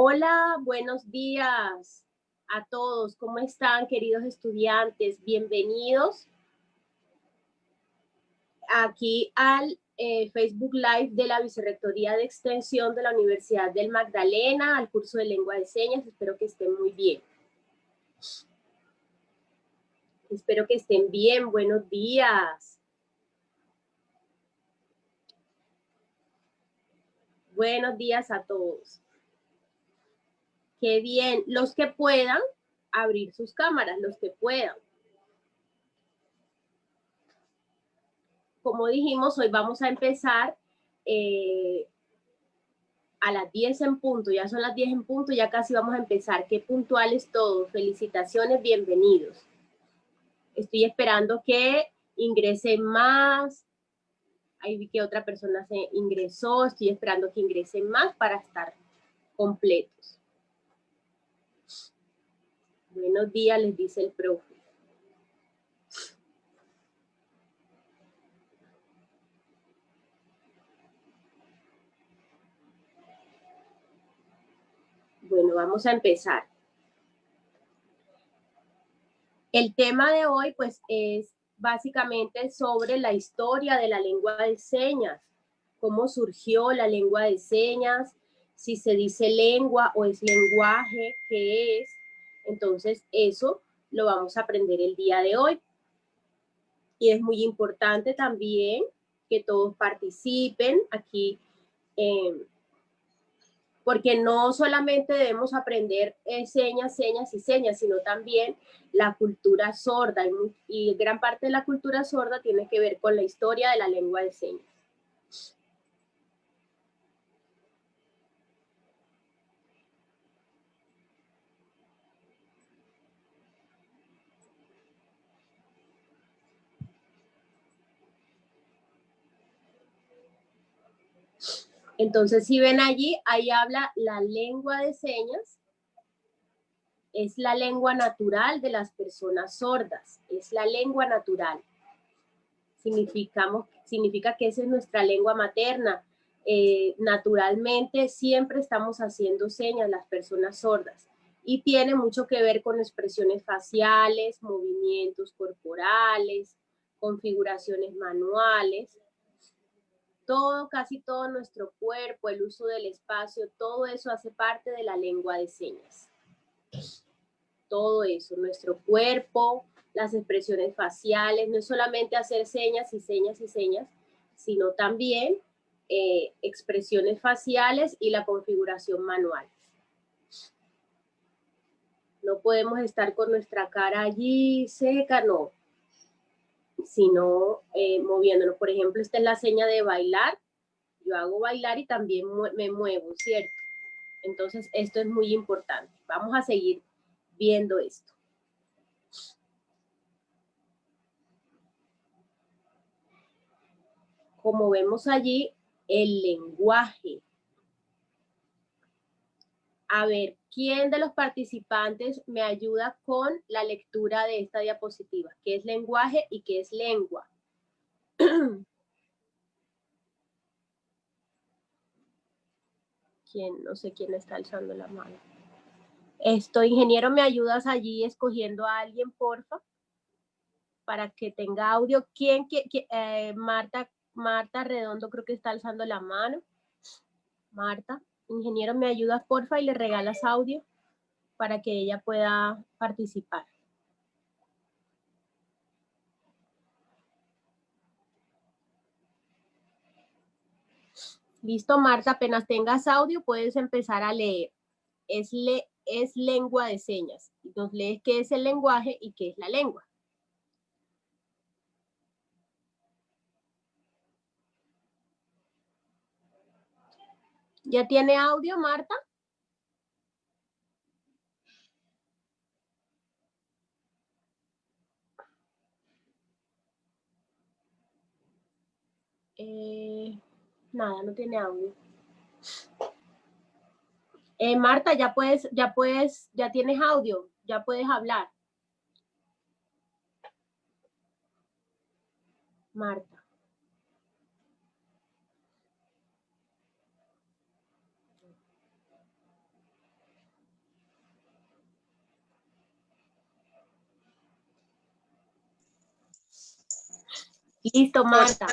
Hola, buenos días a todos. ¿Cómo están, queridos estudiantes? Bienvenidos aquí al Facebook Live de la Vicerrectoría de Extensión de la Universidad del Magdalena, al curso de Lengua de Señas. Espero que estén muy bien. Espero que estén bien. Buenos días. Buenos días a todos. Qué bien. Los que puedan, abrir sus cámaras, los que puedan. Como dijimos, hoy vamos a empezar a las 10 en punto. Ya son las 10 en punto, ya casi vamos a empezar. Qué puntuales todos. Felicitaciones, bienvenidos. Estoy esperando que ingresen más. Ahí vi que otra persona se ingresó. Estoy esperando que ingresen más para estar completos. Buenos días, les dice el profe. Bueno, vamos a empezar. El tema de hoy, pues, es básicamente sobre la historia de la lengua de señas, cómo surgió la lengua de señas, si se dice lengua o es lenguaje, qué es. Entonces, eso lo vamos a aprender el día de hoy. Y es muy importante también que todos participen aquí, porque no solamente debemos aprender señas, señas y señas, sino también la cultura sorda, y gran parte de la cultura sorda tiene que ver con la historia de la lengua de señas. Entonces, si ven allí, ahí habla la lengua de señas, es la lengua natural de las personas sordas, es la lengua natural. Significa que esa es nuestra lengua materna. Naturalmente siempre estamos haciendo señas las personas sordas y tiene mucho que ver con expresiones faciales, movimientos corporales, configuraciones manuales. Todo, casi todo nuestro cuerpo, el uso del espacio, todo eso hace parte de la lengua de señas. Todo eso, nuestro cuerpo, las expresiones faciales, no es solamente hacer señas y señas y señas, sino también expresiones faciales y la configuración manual. No podemos estar con nuestra cara allí seca, no, sino moviéndonos. Por ejemplo, esta es la seña de bailar. Yo hago bailar y también me muevo, ¿cierto? Entonces, esto es muy importante. Vamos a seguir viendo esto. Como vemos allí, el lenguaje. A ver, ¿quién de los participantes me ayuda con la lectura de esta diapositiva? ¿Qué es lenguaje y qué es lengua? ¿Quién? No sé quién está alzando la mano. Ingeniero, ¿me ayudas allí escogiendo a alguien, porfa? Para que tenga audio. ¿Quién? Marta Redondo creo que está alzando la mano. Marta, ingeniero, ¿me ayudas, porfa? Y le regalas audio para que ella pueda participar. Listo, Marta, apenas tengas audio, puedes empezar a leer. Es lengua de señas. Nos lees qué es el lenguaje y qué es la lengua. ¿Ya tiene audio, Marta? Nada, no tiene audio. Marta, ya tienes audio, ya puedes hablar. Marta. Listo, Marta.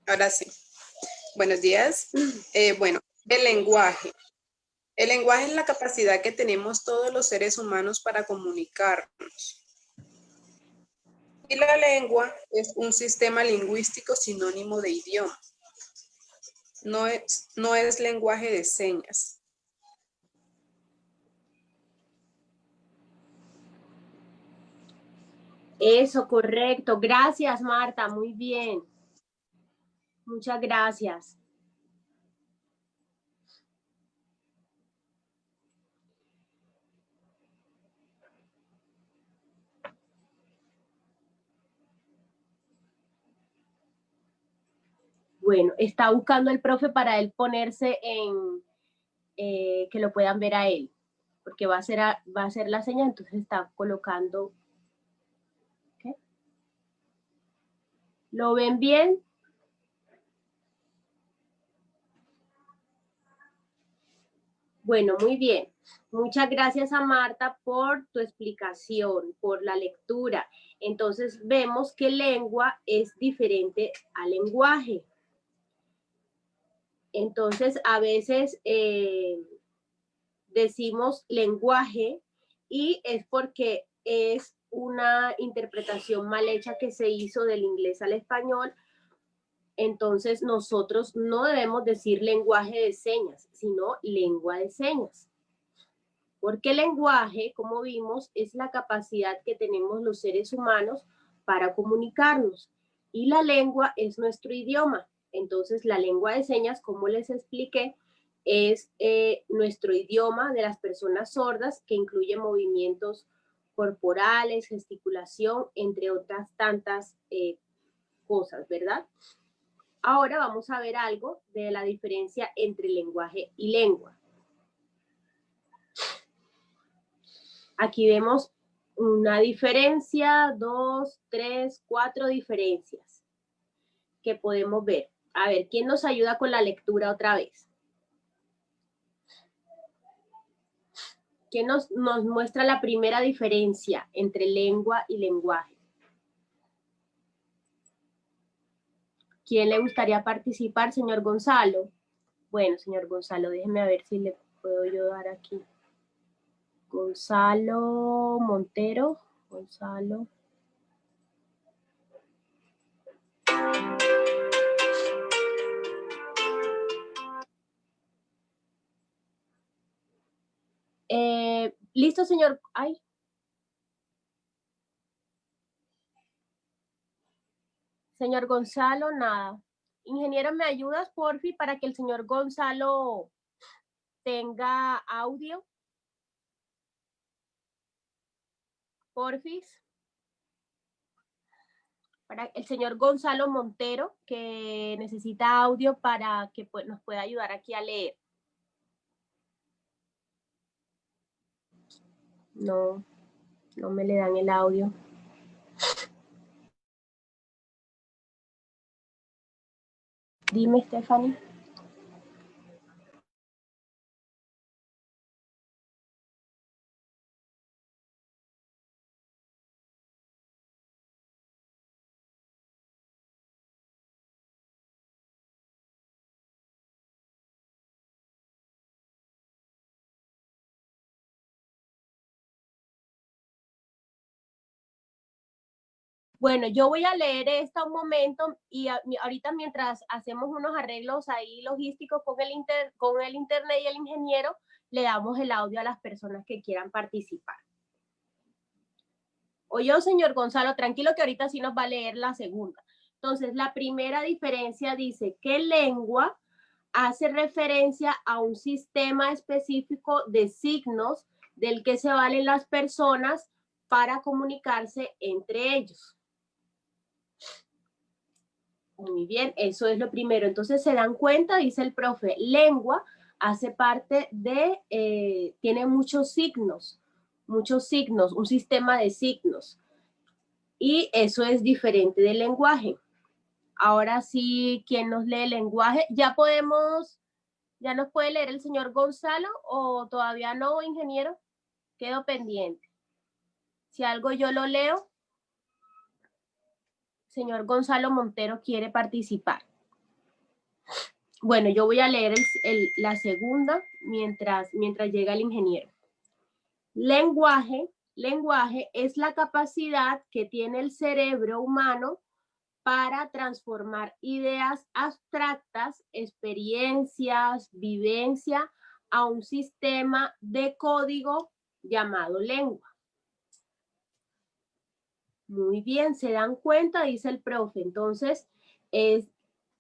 Ahora sí. Buenos días. Bueno, el lenguaje. El lenguaje es la capacidad que tenemos todos los seres humanos para comunicarnos. Y la lengua es un sistema lingüístico sinónimo de idioma. No es lenguaje de señas. Eso, correcto. Gracias, Marta. Muy bien. Muchas gracias. Bueno, está buscando el profe para él ponerse en que lo puedan ver a él, porque va a hacer la señal, entonces está colocando. ¿Qué? ¿Lo ven bien? Bueno, muy bien. Muchas gracias a Marta por tu explicación, por la lectura. Entonces vemos que lengua es diferente al lenguaje. Entonces a veces decimos lenguaje y es porque es una interpretación mal hecha que se hizo del inglés al español. Entonces nosotros no debemos decir lenguaje de señas, sino lengua de señas. Porque el lenguaje, como vimos, es la capacidad que tenemos los seres humanos para comunicarnos. Y la lengua es nuestro idioma. Entonces, la lengua de señas, como les expliqué, es nuestro idioma de las personas sordas, que incluye movimientos corporales, gesticulación, entre otras tantas cosas, ¿verdad? Ahora vamos a ver algo de la diferencia entre lenguaje y lengua. Aquí vemos una diferencia, 2, 3, 4 diferencias que podemos ver. A ver, ¿quién nos ayuda con la lectura otra vez? ¿Quién nos muestra la primera diferencia entre lengua y lenguaje? ¿Quién le gustaría participar, señor Gonzalo? Bueno, señor Gonzalo, déjeme a ver si le puedo yo dar aquí. Gonzalo Montero. Gonzalo. Listo, señor. Ay. Señor Gonzalo, nada. Ingeniero, ¿me ayudas, porfi, para que el señor Gonzalo tenga audio? Porfis. Para el señor Gonzalo Montero, que necesita audio para que nos pueda ayudar aquí a leer. No, no me le dan el audio. Dime, Stephanie. Bueno, yo voy a leer esto un momento y ahorita mientras hacemos unos arreglos ahí logísticos con el internet y el ingeniero, le damos el audio a las personas que quieran participar. Oyó, señor Gonzalo, tranquilo que ahorita sí nos va a leer la segunda. Entonces, la primera diferencia dice que lengua hace referencia a un sistema específico de signos del que se valen las personas para comunicarse entre ellos. Muy bien, eso es lo primero. Entonces se dan cuenta, dice el profe, lengua hace parte de, tiene muchos signos, un sistema de signos. Y eso es diferente del lenguaje. Ahora sí, ¿quién nos lee el lenguaje? ¿Ya nos puede leer el señor Gonzalo o todavía no, ingeniero? Quedo pendiente. Si algo yo lo leo. Señor Gonzalo Montero quiere participar. Bueno, yo voy a leer la segunda mientras llega el ingeniero. Lenguaje es la capacidad que tiene el cerebro humano para transformar ideas abstractas, experiencias, vivencia, a un sistema de código llamado lengua. Muy bien, ¿se dan cuenta? Dice el profe. Entonces, es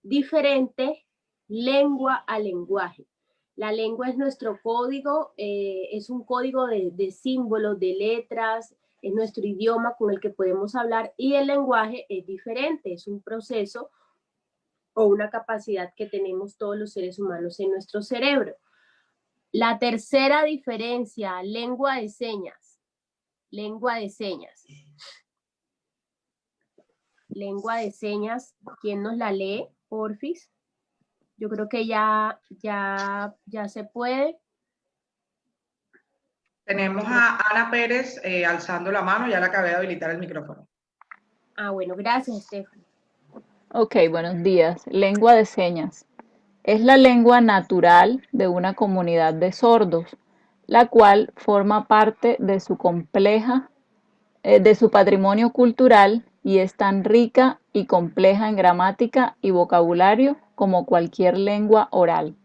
diferente lengua a lenguaje. La lengua es nuestro código, es un código de símbolos, de letras, es nuestro idioma con el que podemos hablar, y el lenguaje es diferente, es un proceso o una capacidad que tenemos todos los seres humanos en nuestro cerebro. La tercera diferencia, lengua de señas. Lengua de señas. Lengua de señas, ¿quién nos la lee, porfis? Yo creo que ya se puede. Tenemos a Ana Pérez alzando la mano, ya le acabé de habilitar el micrófono. Ah, bueno, gracias, Stephanie. Ok, buenos días. Lengua de señas. Es la lengua natural de una comunidad de sordos, la cual forma parte de su de su patrimonio cultural y es tan rica y compleja en gramática y vocabulario como cualquier lengua oral.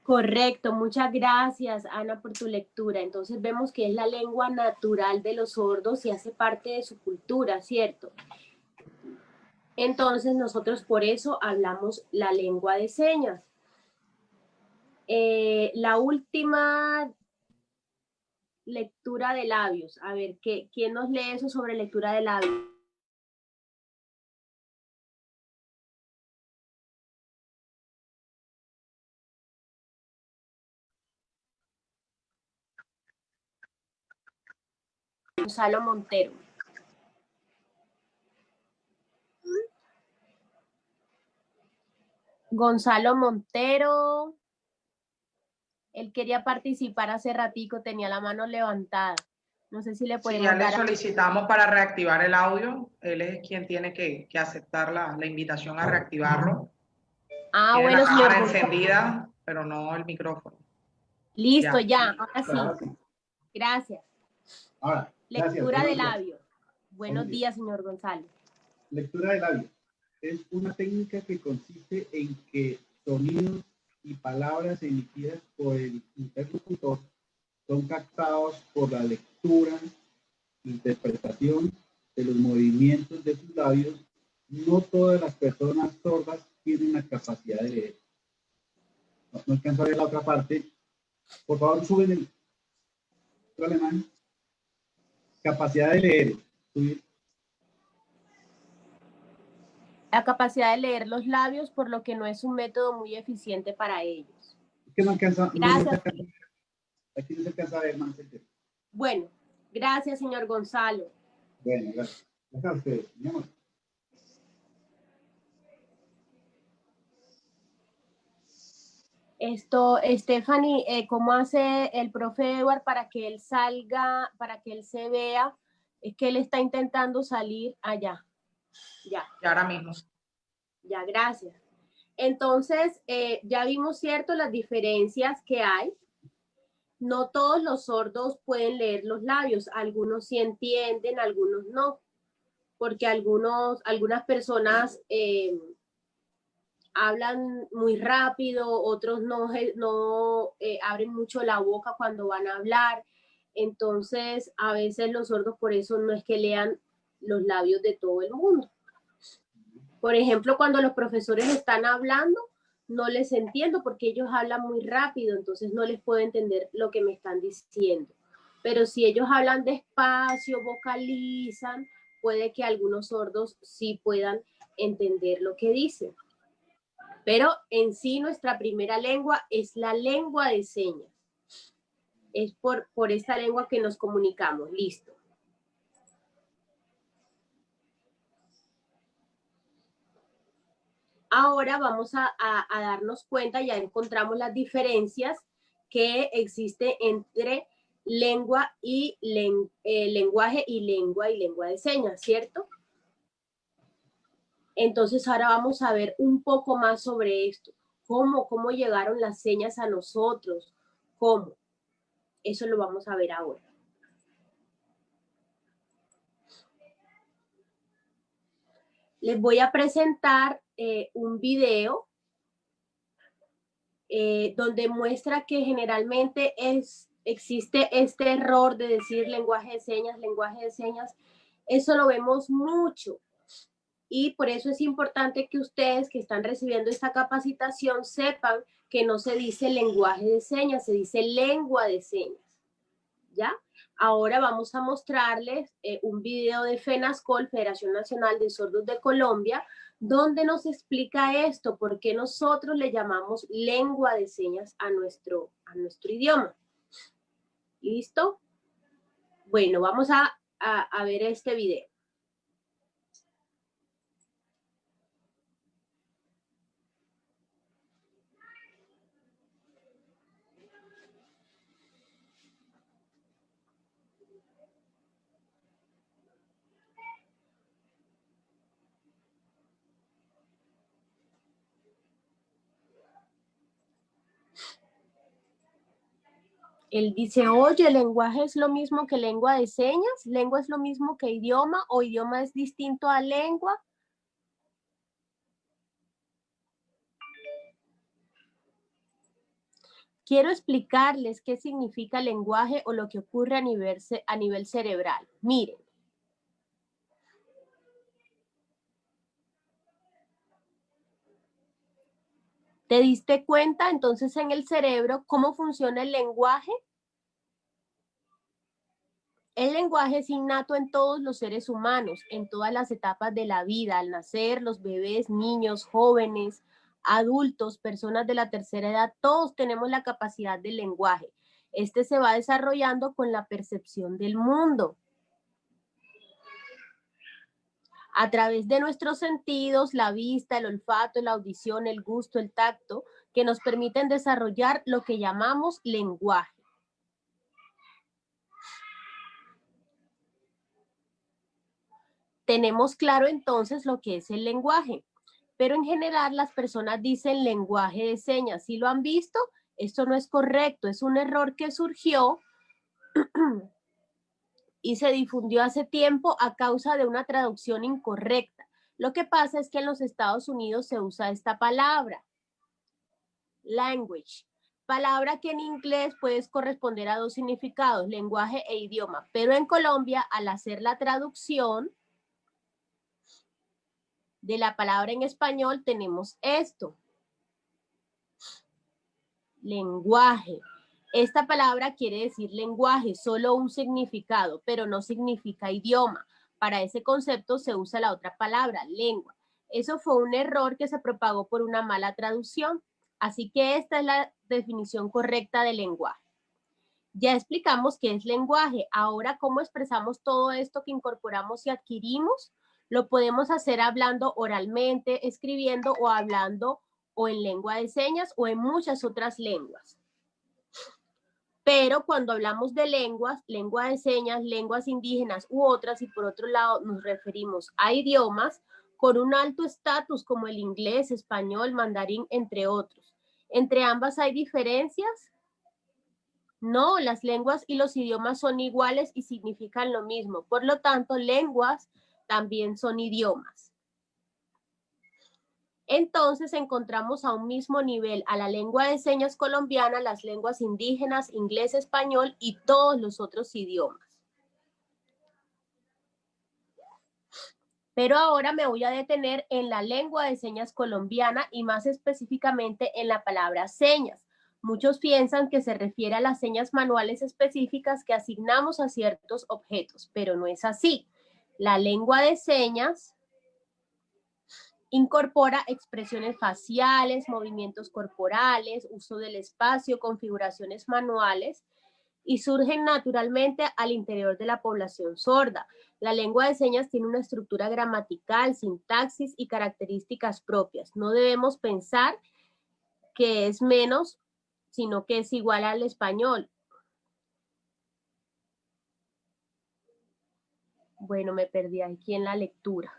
Correcto, muchas gracias, Ana, por tu lectura. Entonces vemos que es la lengua natural de los sordos y hace parte de su cultura, ¿cierto? Entonces nosotros por eso hablamos la lengua de señas. La última lectura de labios. A ver, ¿quién nos lee eso sobre lectura de labios? Gonzalo Montero. Gonzalo Montero. Él quería participar hace ratico, tenía la mano levantada. No sé si le podemos dar. Sí, ya le dar solicitamos para reactivar el audio. Él es quien tiene que aceptar la invitación a reactivarlo. Ah, tiene bueno, la cámara señor. Encendida, pero no el micrófono. Listo, ya. Ahora sí. Gracias. Ahora, lectura de labios. Buenos días, señor Gonzalo. Lectura de labios. Es una técnica que consiste en que sonidos y palabras emitidas por el interlocutor son captados por la lectura, interpretación de los movimientos de sus labios. No todas las personas sordas tienen la capacidad de leer. No alcanzo a ver la otra parte. Por favor, suben el alemán. Capacidad de leer. Subir. La capacidad de leer los labios, por lo que no es un método muy eficiente para ellos. Es que no alcanza. Gracias. Aquí no se alcanza a ver más. Bueno, gracias, señor Gonzalo. Bueno, gracias. Gracias a ustedes, mi amor. Stephanie, ¿cómo hace el profe Edward para que él salga, para que él se vea? Es que él está intentando salir allá. Ya. Y ahora mismo. Ya, gracias. Entonces, ya vimos, ¿cierto?, las diferencias que hay. No todos los sordos pueden leer los labios. Algunos sí entienden, algunos no. Porque algunas personas hablan muy rápido, otros no abren mucho la boca cuando van a hablar. Entonces, a veces los sordos por eso no es que lean los labios de todo el mundo. Por ejemplo, cuando los profesores están hablando, no les entiendo porque ellos hablan muy rápido, entonces no les puedo entender lo que me están diciendo. Pero si ellos hablan despacio, vocalizan, puede que algunos sordos sí puedan entender lo que dicen. Pero en sí nuestra primera lengua es la lengua de señas. Es por esta lengua que nos comunicamos. Listo. Ahora vamos a darnos cuenta, ya encontramos las diferencias que existen entre lenguaje y lengua de señas, ¿cierto? Entonces ahora vamos a ver un poco más sobre esto. ¿Cómo llegaron las señas a nosotros? ¿Cómo? Eso lo vamos a ver ahora. Les voy a presentar un video donde muestra que generalmente existe este error de decir lenguaje de señas, lenguaje de señas. Eso lo vemos mucho. Y por eso es importante que ustedes que están recibiendo esta capacitación sepan que no se dice lenguaje de señas, se dice lengua de señas, ¿ya? Ahora vamos a mostrarles un video de FENASCOL, Federación Nacional de Sordos de Colombia, donde nos explica esto, por qué nosotros le llamamos lengua de señas a nuestro idioma. ¿Listo? Bueno, vamos a ver este video. Él dice, oye, ¿lenguaje es lo mismo que lengua de señas? ¿Lengua es lo mismo que idioma? ¿O idioma es distinto a lengua? Quiero explicarles qué significa lenguaje o lo que ocurre a nivel cerebral. Miren. ¿Te diste cuenta entonces en el cerebro cómo funciona el lenguaje? El lenguaje es innato en todos los seres humanos, en todas las etapas de la vida, al nacer, los bebés, niños, jóvenes, adultos, personas de la tercera edad, todos tenemos la capacidad del lenguaje. Este se va desarrollando con la percepción del mundo. A través de nuestros sentidos, la vista, el olfato, la audición, el gusto, el tacto, que nos permiten desarrollar lo que llamamos lenguaje. Tenemos claro entonces lo que es el lenguaje, pero en general las personas dicen lenguaje de señas. ¿Sí lo han visto? Esto no es correcto, es un error que surgió y se difundió hace tiempo a causa de una traducción incorrecta. Lo que pasa es que en los Estados Unidos se usa esta palabra, language, palabra que en inglés puede corresponder a dos significados, lenguaje e idioma, pero en Colombia al hacer la traducción de la palabra en español tenemos esto, lenguaje. Esta palabra quiere decir lenguaje, solo un significado, pero no significa idioma. Para ese concepto se usa la otra palabra, lengua. Eso fue un error que se propagó por una mala traducción. Así que esta es la definición correcta de lenguaje. Ya explicamos qué es lenguaje. Ahora, ¿cómo expresamos todo esto que incorporamos y adquirimos? Lo podemos hacer hablando oralmente, escribiendo o hablando o en lengua de señas o en muchas otras lenguas. Pero cuando hablamos de lenguas, lengua de señas, lenguas indígenas u otras, y por otro lado nos referimos a idiomas con un alto estatus como el inglés, español, mandarín, entre otros. ¿Entre ambas hay diferencias? No, las lenguas y los idiomas son iguales y significan lo mismo. Por lo tanto, lenguas también son idiomas. Entonces encontramos a un mismo nivel a la lengua de señas colombiana, las lenguas indígenas, inglés, español y todos los otros idiomas. Pero ahora me voy a detener en la lengua de señas colombiana y más específicamente en la palabra señas. Muchos piensan que se refiere a las señas manuales específicas que asignamos a ciertos objetos, pero no es así. La lengua de señas incorpora expresiones faciales, movimientos corporales, uso del espacio, configuraciones manuales y surgen naturalmente al interior de la población sorda. La lengua de señas tiene una estructura gramatical, sintaxis y características propias. No debemos pensar que es menos, sino que es igual al español. Bueno, me perdí aquí en la lectura.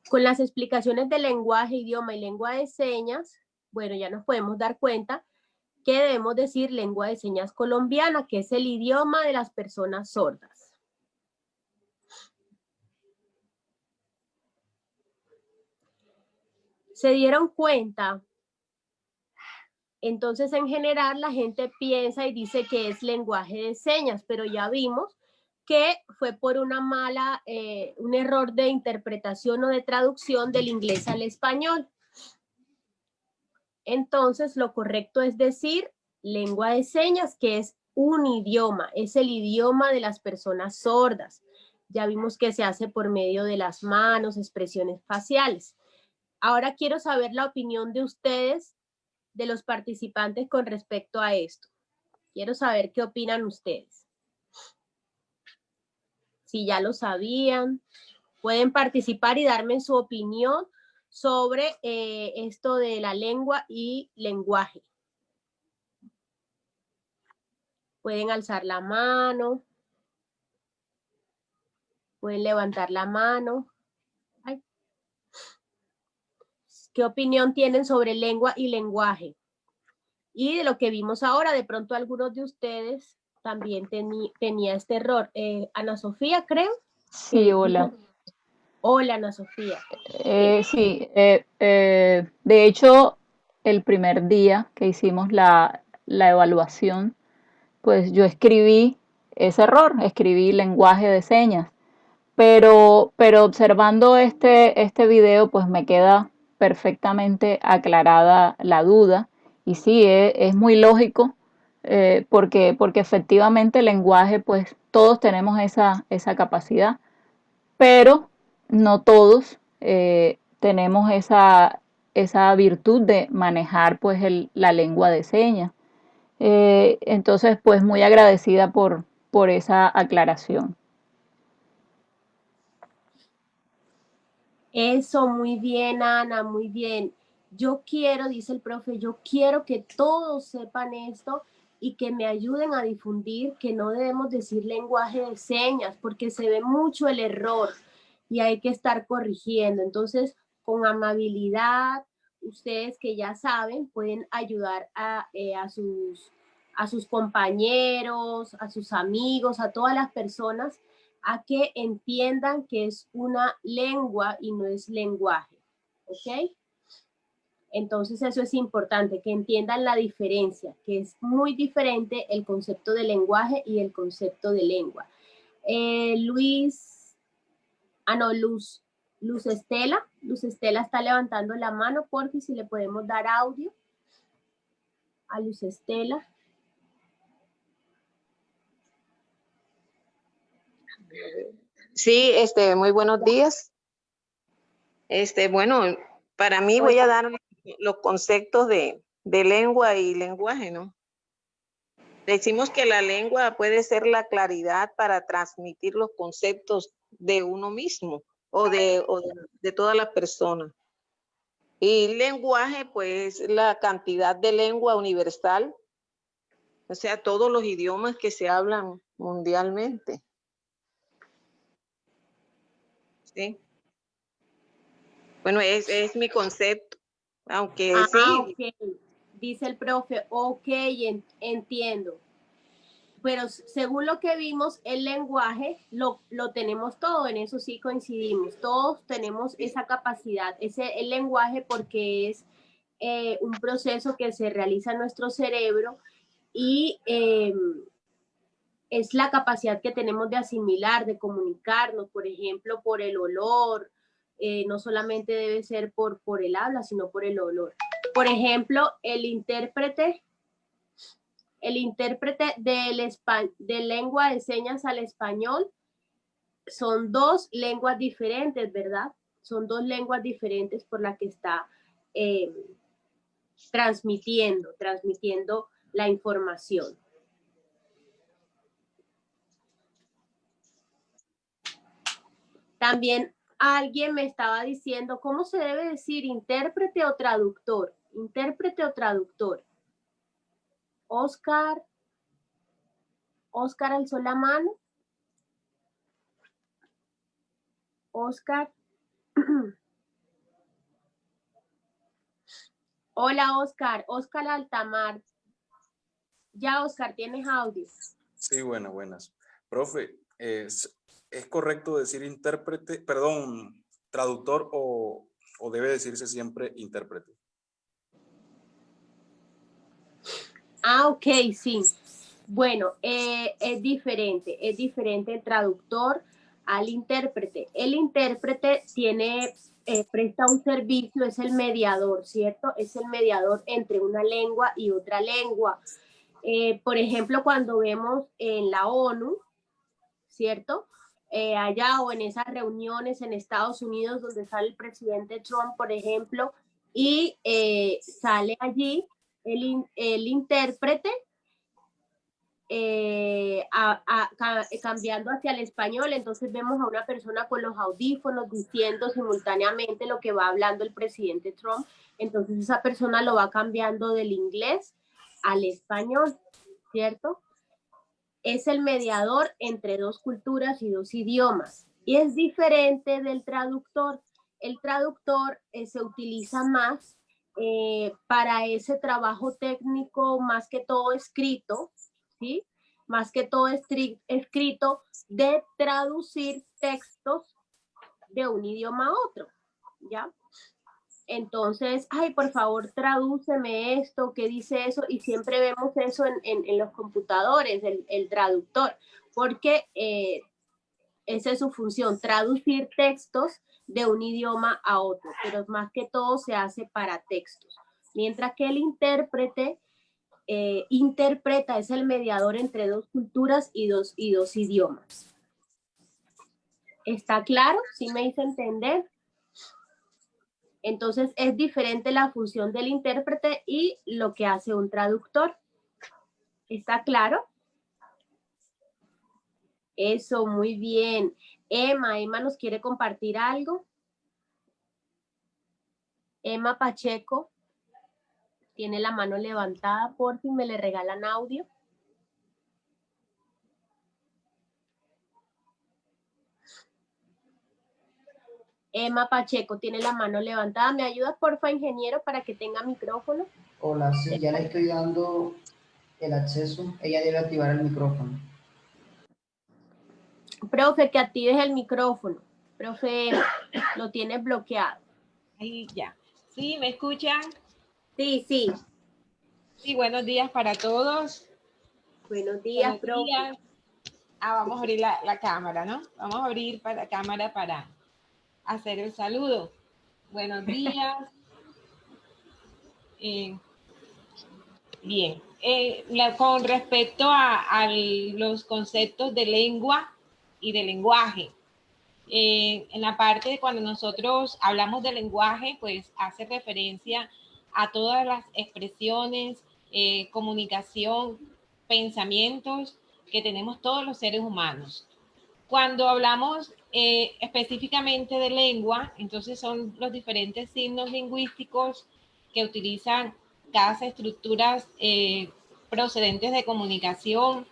Con las explicaciones de lenguaje, idioma y lengua de señas, bueno, ya nos podemos dar cuenta que debemos decir lengua de señas colombiana, que es el idioma de las personas sordas. ¿Se dieron cuenta? Entonces, en general, la gente piensa y dice que es lenguaje de señas, pero ya vimos que fue por un error de interpretación o de traducción del inglés al español. Entonces, lo correcto es decir lengua de señas, que es un idioma, es el idioma de las personas sordas. Ya vimos que se hace por medio de las manos, expresiones faciales. Ahora quiero saber la opinión de ustedes, de los participantes con respecto a esto. Quiero saber qué opinan ustedes. Si ya lo sabían, pueden participar y darme su opinión sobre esto de la lengua y lenguaje. Pueden alzar la mano, pueden levantar la mano. Ay. ¿Qué opinión tienen sobre lengua y lenguaje? Y de lo que vimos ahora, de pronto algunos de ustedes también tenía este error. Ana Sofía, creo. Sí, hola. Hola, Ana Sofía. Sí, de hecho, el primer día que hicimos la evaluación, pues yo escribí ese error, escribí lenguaje de señas, pero observando este video, pues me queda perfectamente aclarada la duda. Y sí, es muy lógico, porque efectivamente el lenguaje, pues todos tenemos esa capacidad, pero no todos tenemos esa virtud de manejar pues la lengua de señas. Entonces, pues muy agradecida por esa aclaración. Eso, muy bien, Ana, muy bien. Yo quiero, dice el profe, yo quiero que todos sepan esto y que me ayuden a difundir que no debemos decir lenguaje de señas porque se ve mucho el error y hay que estar corrigiendo. Entonces, con amabilidad, ustedes que ya saben pueden ayudar a sus compañeros, a sus amigos, a todas las personas a que entiendan que es una lengua y no es lenguaje, ¿ok? Entonces eso es importante, que entiendan la diferencia, que es muy diferente el concepto de lenguaje y el concepto de lengua. Luz Estela está levantando la mano, porque si le podemos dar audio a Luz Estela. Sí, muy buenos días. Bueno, para mí voy a dar los conceptos de lengua y lenguaje, ¿no? Decimos que la lengua puede ser la claridad para transmitir los conceptos de uno mismo o de todas las personas. Y lenguaje, pues, la cantidad de lengua universal, o sea, todos los idiomas que se hablan mundialmente. ¿Sí? Bueno, es mi concepto, aunque sí. Ok, dice el profe, ok, entiendo. Pero según lo que vimos, el lenguaje lo tenemos todo, en eso sí coincidimos. Todos tenemos esa capacidad, el lenguaje, porque es un proceso que se realiza en nuestro cerebro y es la capacidad que tenemos de asimilar, de comunicarnos, por ejemplo, por el olor. No solamente debe ser por el habla, sino por el olor. Por ejemplo, el intérprete de lengua de señas al español son dos lenguas diferentes, ¿verdad? Son dos lenguas diferentes por las que está transmitiendo la información. También alguien me estaba diciendo, ¿cómo se debe decir intérprete o traductor? Intérprete o traductor. Oscar alzó la mano. Oscar. Hola, Oscar. Oscar Altamar. Ya, Oscar, ¿tienes audio? Sí, buenas. Profe, ¿es correcto decir intérprete, perdón, traductor o debe decirse siempre intérprete? Ah, ok, sí. Bueno, es diferente el traductor al intérprete. El intérprete presta un servicio, es el mediador, ¿cierto? Es el mediador entre una lengua y otra lengua. Por ejemplo, cuando vemos en la ONU, ¿cierto? Allá o en esas reuniones en Estados Unidos donde sale el presidente Trump, por ejemplo, y sale allí el intérprete cambiando hacia el español, entonces vemos a una persona con los audífonos diciendo simultáneamente lo que va hablando el presidente Trump, entonces esa persona lo va cambiando del inglés al español, ¿cierto? Es el mediador entre dos culturas y dos idiomas, y es diferente del traductor. El traductor se utiliza más para ese trabajo técnico, más que todo escrito, ¿sí? Más que todo escrito de traducir textos de un idioma a otro, ¿ya? Entonces, ay, por favor, tradúceme esto, ¿qué dice eso? Y siempre vemos eso en los computadores, el traductor, porque esa es su función, traducir textos de un idioma a otro, pero más que todo se hace para textos. Mientras que el intérprete interpreta, es el mediador entre dos culturas y dos idiomas. ¿Está claro? ¿Sí me hice entender? Entonces es diferente la función del intérprete y lo que hace un traductor. ¿Está claro? Eso, muy bien. Emma nos quiere compartir algo. Emma Pacheco tiene la mano levantada, por si me le regalan audio. Emma Pacheco tiene la mano levantada. ¿Me ayudas, porfa, ingeniero, para que tenga micrófono? Hola, sí, ya le estoy dando el acceso. Ella debe activar el micrófono. Profe, que actives el micrófono. Profe, lo tienes bloqueado. Ahí ya. ¿Sí? ¿Me escuchan? Sí, sí. Sí, buenos días para todos. Buenos días, buenos profe. días. Vamos a abrir la cámara, ¿no? Vamos a abrir la cámara para hacer el saludo. Buenos días. Bien. Con respecto a los conceptos de lengua y de lenguaje, en la parte de cuando nosotros hablamos de lenguaje, pues hace referencia a todas las expresiones, comunicación, pensamientos que tenemos todos los seres humanos. Cuando hablamos específicamente de lengua, entonces son los diferentes signos lingüísticos que utilizan cada estructuras procedentes de comunicación.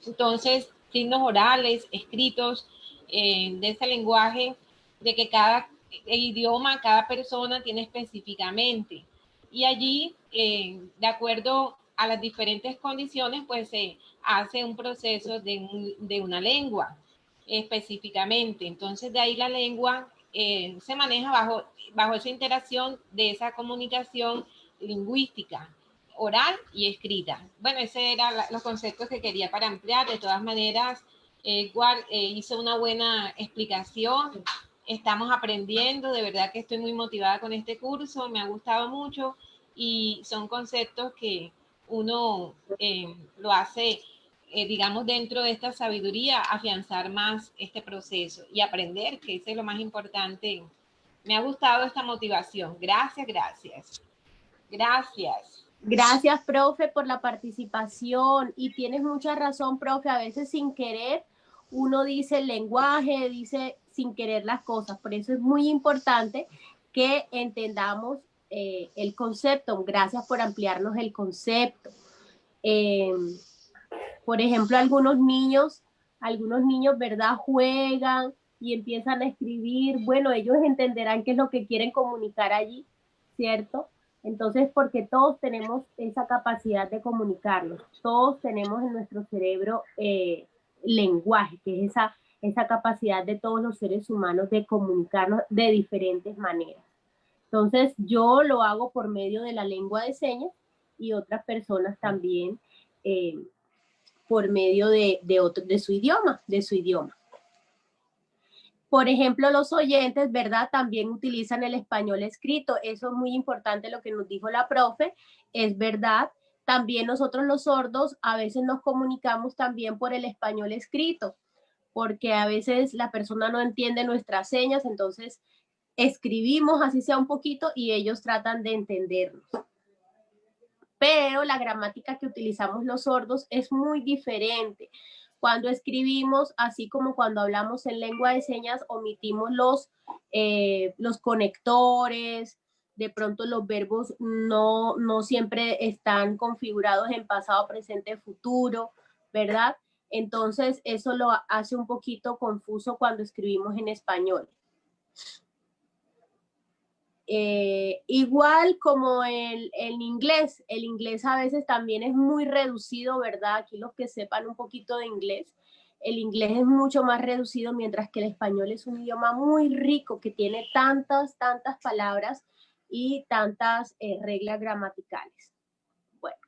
Entonces, signos orales, escritos, de ese lenguaje, de que cada idioma, cada persona tiene específicamente. Y allí, de acuerdo a las diferentes condiciones, pues se hace un proceso de una lengua específicamente. Entonces, de ahí la lengua se maneja bajo esa interacción de esa comunicación lingüística, oral y escrita. Bueno, ese eran los conceptos que quería para ampliar. De todas maneras, hizo una buena explicación. Estamos aprendiendo, de verdad que estoy muy motivada con este curso, me ha gustado mucho y son conceptos que uno lo hace, digamos, dentro de esta sabiduría, afianzar más este proceso y aprender, que eso es lo más importante. Me ha gustado esta motivación. Gracias, gracias. Gracias. Gracias, profe, por la participación. Y tienes mucha razón, profe. A veces sin querer uno dice el lenguaje, dice sin querer las cosas. Por eso es muy importante que entendamos el concepto. Gracias por ampliarnos el concepto. Por ejemplo, algunos niños, ¿verdad? Juegan y empiezan a escribir. Bueno, ellos entenderán qué es lo que quieren comunicar allí, ¿cierto? Entonces, porque todos tenemos esa capacidad de comunicarnos, todos tenemos en nuestro cerebro lenguaje, que es esa capacidad de todos los seres humanos de comunicarnos de diferentes maneras. Entonces, yo lo hago por medio de la lengua de señas y otras personas también por medio de su idioma, Por ejemplo, los oyentes, ¿verdad? También utilizan el español escrito. Eso es muy importante lo que nos dijo la profe. Es verdad. También nosotros los sordos a veces nos comunicamos también por el español escrito, porque a veces la persona no entiende nuestras señas, entonces escribimos así sea un poquito y ellos tratan de entendernos. Pero la gramática que utilizamos los sordos es muy diferente. Cuando escribimos, así como cuando hablamos en lengua de señas, omitimos los conectores, de pronto los verbos no siempre están configurados en pasado, presente, futuro, ¿verdad? Entonces, eso lo hace un poquito confuso cuando escribimos en español. Igual como el inglés a veces también es muy reducido, ¿verdad? Aquí los que sepan un poquito de inglés, el inglés es mucho más reducido, mientras que el español es un idioma muy rico que tiene tantas palabras y tantas reglas gramaticales. Bueno,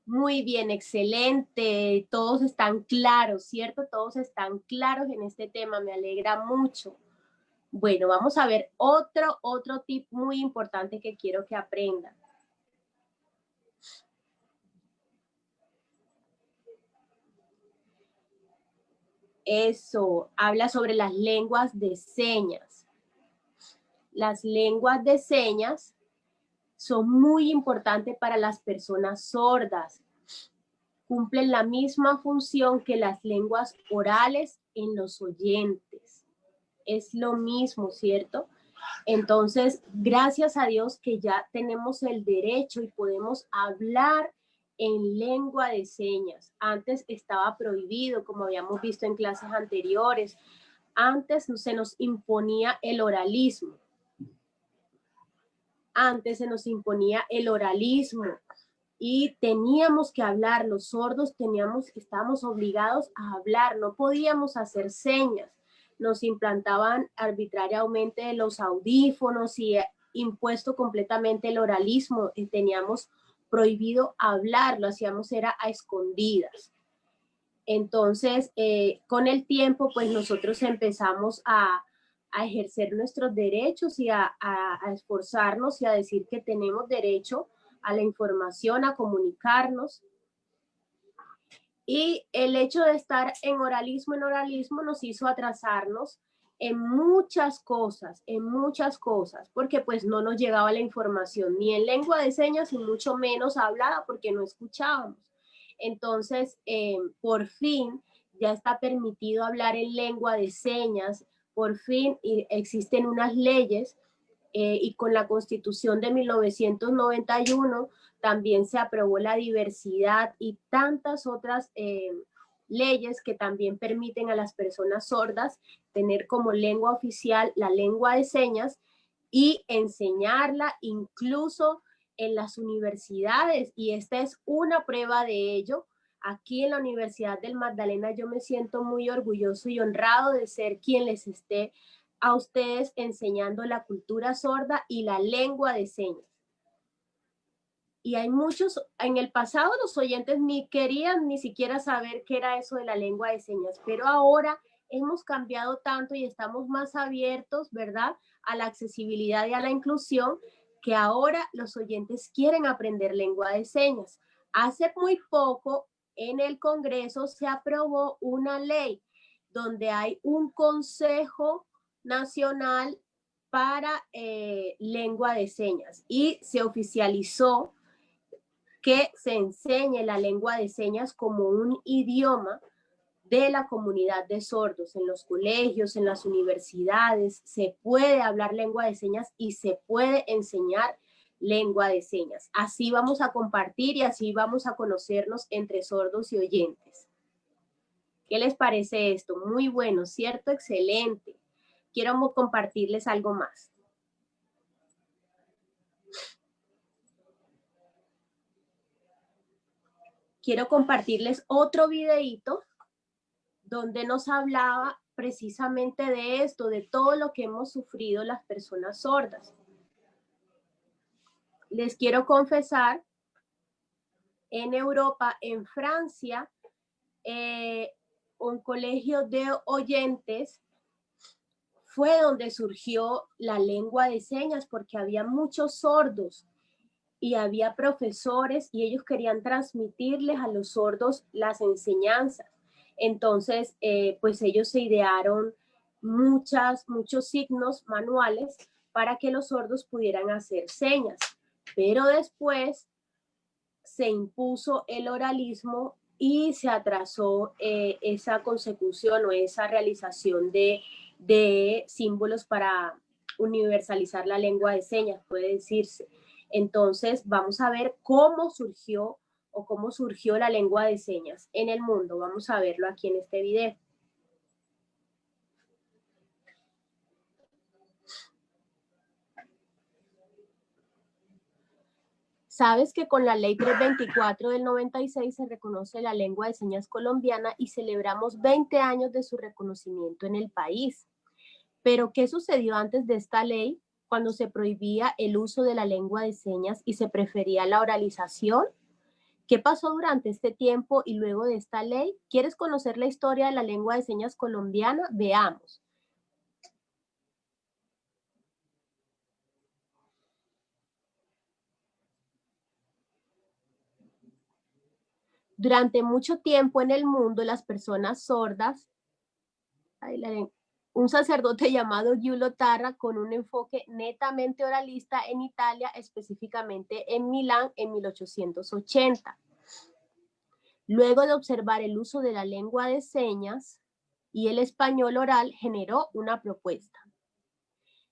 muy bien, excelente, todos están claros, ¿cierto? Todos están claros en este tema, me alegra mucho. Bueno, vamos a ver otro tip muy importante que quiero que aprendan. Eso, habla sobre las lenguas de señas. Las lenguas de señas son muy importantes para las personas sordas. Cumplen la misma función que las lenguas orales en los oyentes. Es lo mismo, ¿cierto? Entonces, gracias a Dios que ya tenemos el derecho y podemos hablar en lengua de señas. Antes estaba prohibido, como habíamos visto en clases anteriores. Antes se nos imponía el oralismo. Y teníamos que hablar, los sordos estábamos obligados a hablar, no podíamos hacer señas. Nos implantaban arbitrariamente los audífonos y impuesto completamente el oralismo, y teníamos prohibido hablar, lo hacíamos era a escondidas. Entonces, con el tiempo, pues nosotros empezamos a ejercer nuestros derechos y a esforzarnos y a decir que tenemos derecho a la información, a comunicarnos. Y el hecho de estar en oralismo nos hizo atrasarnos en muchas cosas, porque pues no nos llegaba la información ni en lengua de señas y mucho menos hablada porque no escuchábamos. Entonces, por fin ya está permitido hablar en lengua de señas, por fin existen unas leyes y con la Constitución de 1991 también se aprobó la diversidad y tantas otras leyes que también permiten a las personas sordas tener como lengua oficial la lengua de señas y enseñarla incluso en las universidades, y esta es una prueba de ello. Aquí en la Universidad del Magdalena yo me siento muy orgulloso y honrado de ser quien les esté a ustedes enseñando la cultura sorda y la lengua de señas. Y hay muchos, en el pasado los oyentes ni querían ni siquiera saber qué era eso de la lengua de señas, pero ahora hemos cambiado tanto y estamos más abiertos, ¿verdad?, a la accesibilidad y a la inclusión, que ahora los oyentes quieren aprender lengua de señas. Hace muy poco en el Congreso se aprobó una ley donde hay un Consejo Nacional para lengua de señas y se oficializó que se enseñe la lengua de señas como un idioma de la comunidad de sordos. En los colegios, en las universidades, se puede hablar lengua de señas y se puede enseñar lengua de señas. Así vamos a compartir y así vamos a conocernos entre sordos y oyentes. ¿Qué les parece esto? Muy bueno, ¿cierto? Excelente. Quiero compartirles algo más. Quiero compartirles otro videíto donde nos hablaba precisamente de esto, de todo lo que hemos sufrido las personas sordas. Les quiero confesar, en Europa, en Francia, un colegio de oyentes fue donde surgió la lengua de señas, porque había muchos sordos y había profesores y ellos querían transmitirles a los sordos las enseñanzas. Entonces, pues ellos se idearon muchos signos manuales para que los sordos pudieran hacer señas. Pero después se impuso el oralismo y se atrasó esa consecución o esa realización de símbolos para universalizar la lengua de señas, puede decirse. Entonces, vamos a ver cómo surgió la lengua de señas en el mundo. Vamos a verlo aquí en este video. ¿Sabes que con la Ley 324 del 96 se reconoce la lengua de señas colombiana y celebramos 20 años de su reconocimiento en el país? ¿Pero qué sucedió antes de esta ley, cuando se prohibía el uso de la lengua de señas y se prefería la oralización? ¿Qué pasó durante este tiempo y luego de esta ley? ¿Quieres conocer la historia de la lengua de señas colombiana? Veamos. Durante mucho tiempo en el mundo, las personas sordas, un sacerdote llamado Giulio Tarra, con un enfoque netamente oralista en Italia, específicamente en Milán, en 1880. Luego de observar el uso de la lengua de señas y el español oral, generó una propuesta.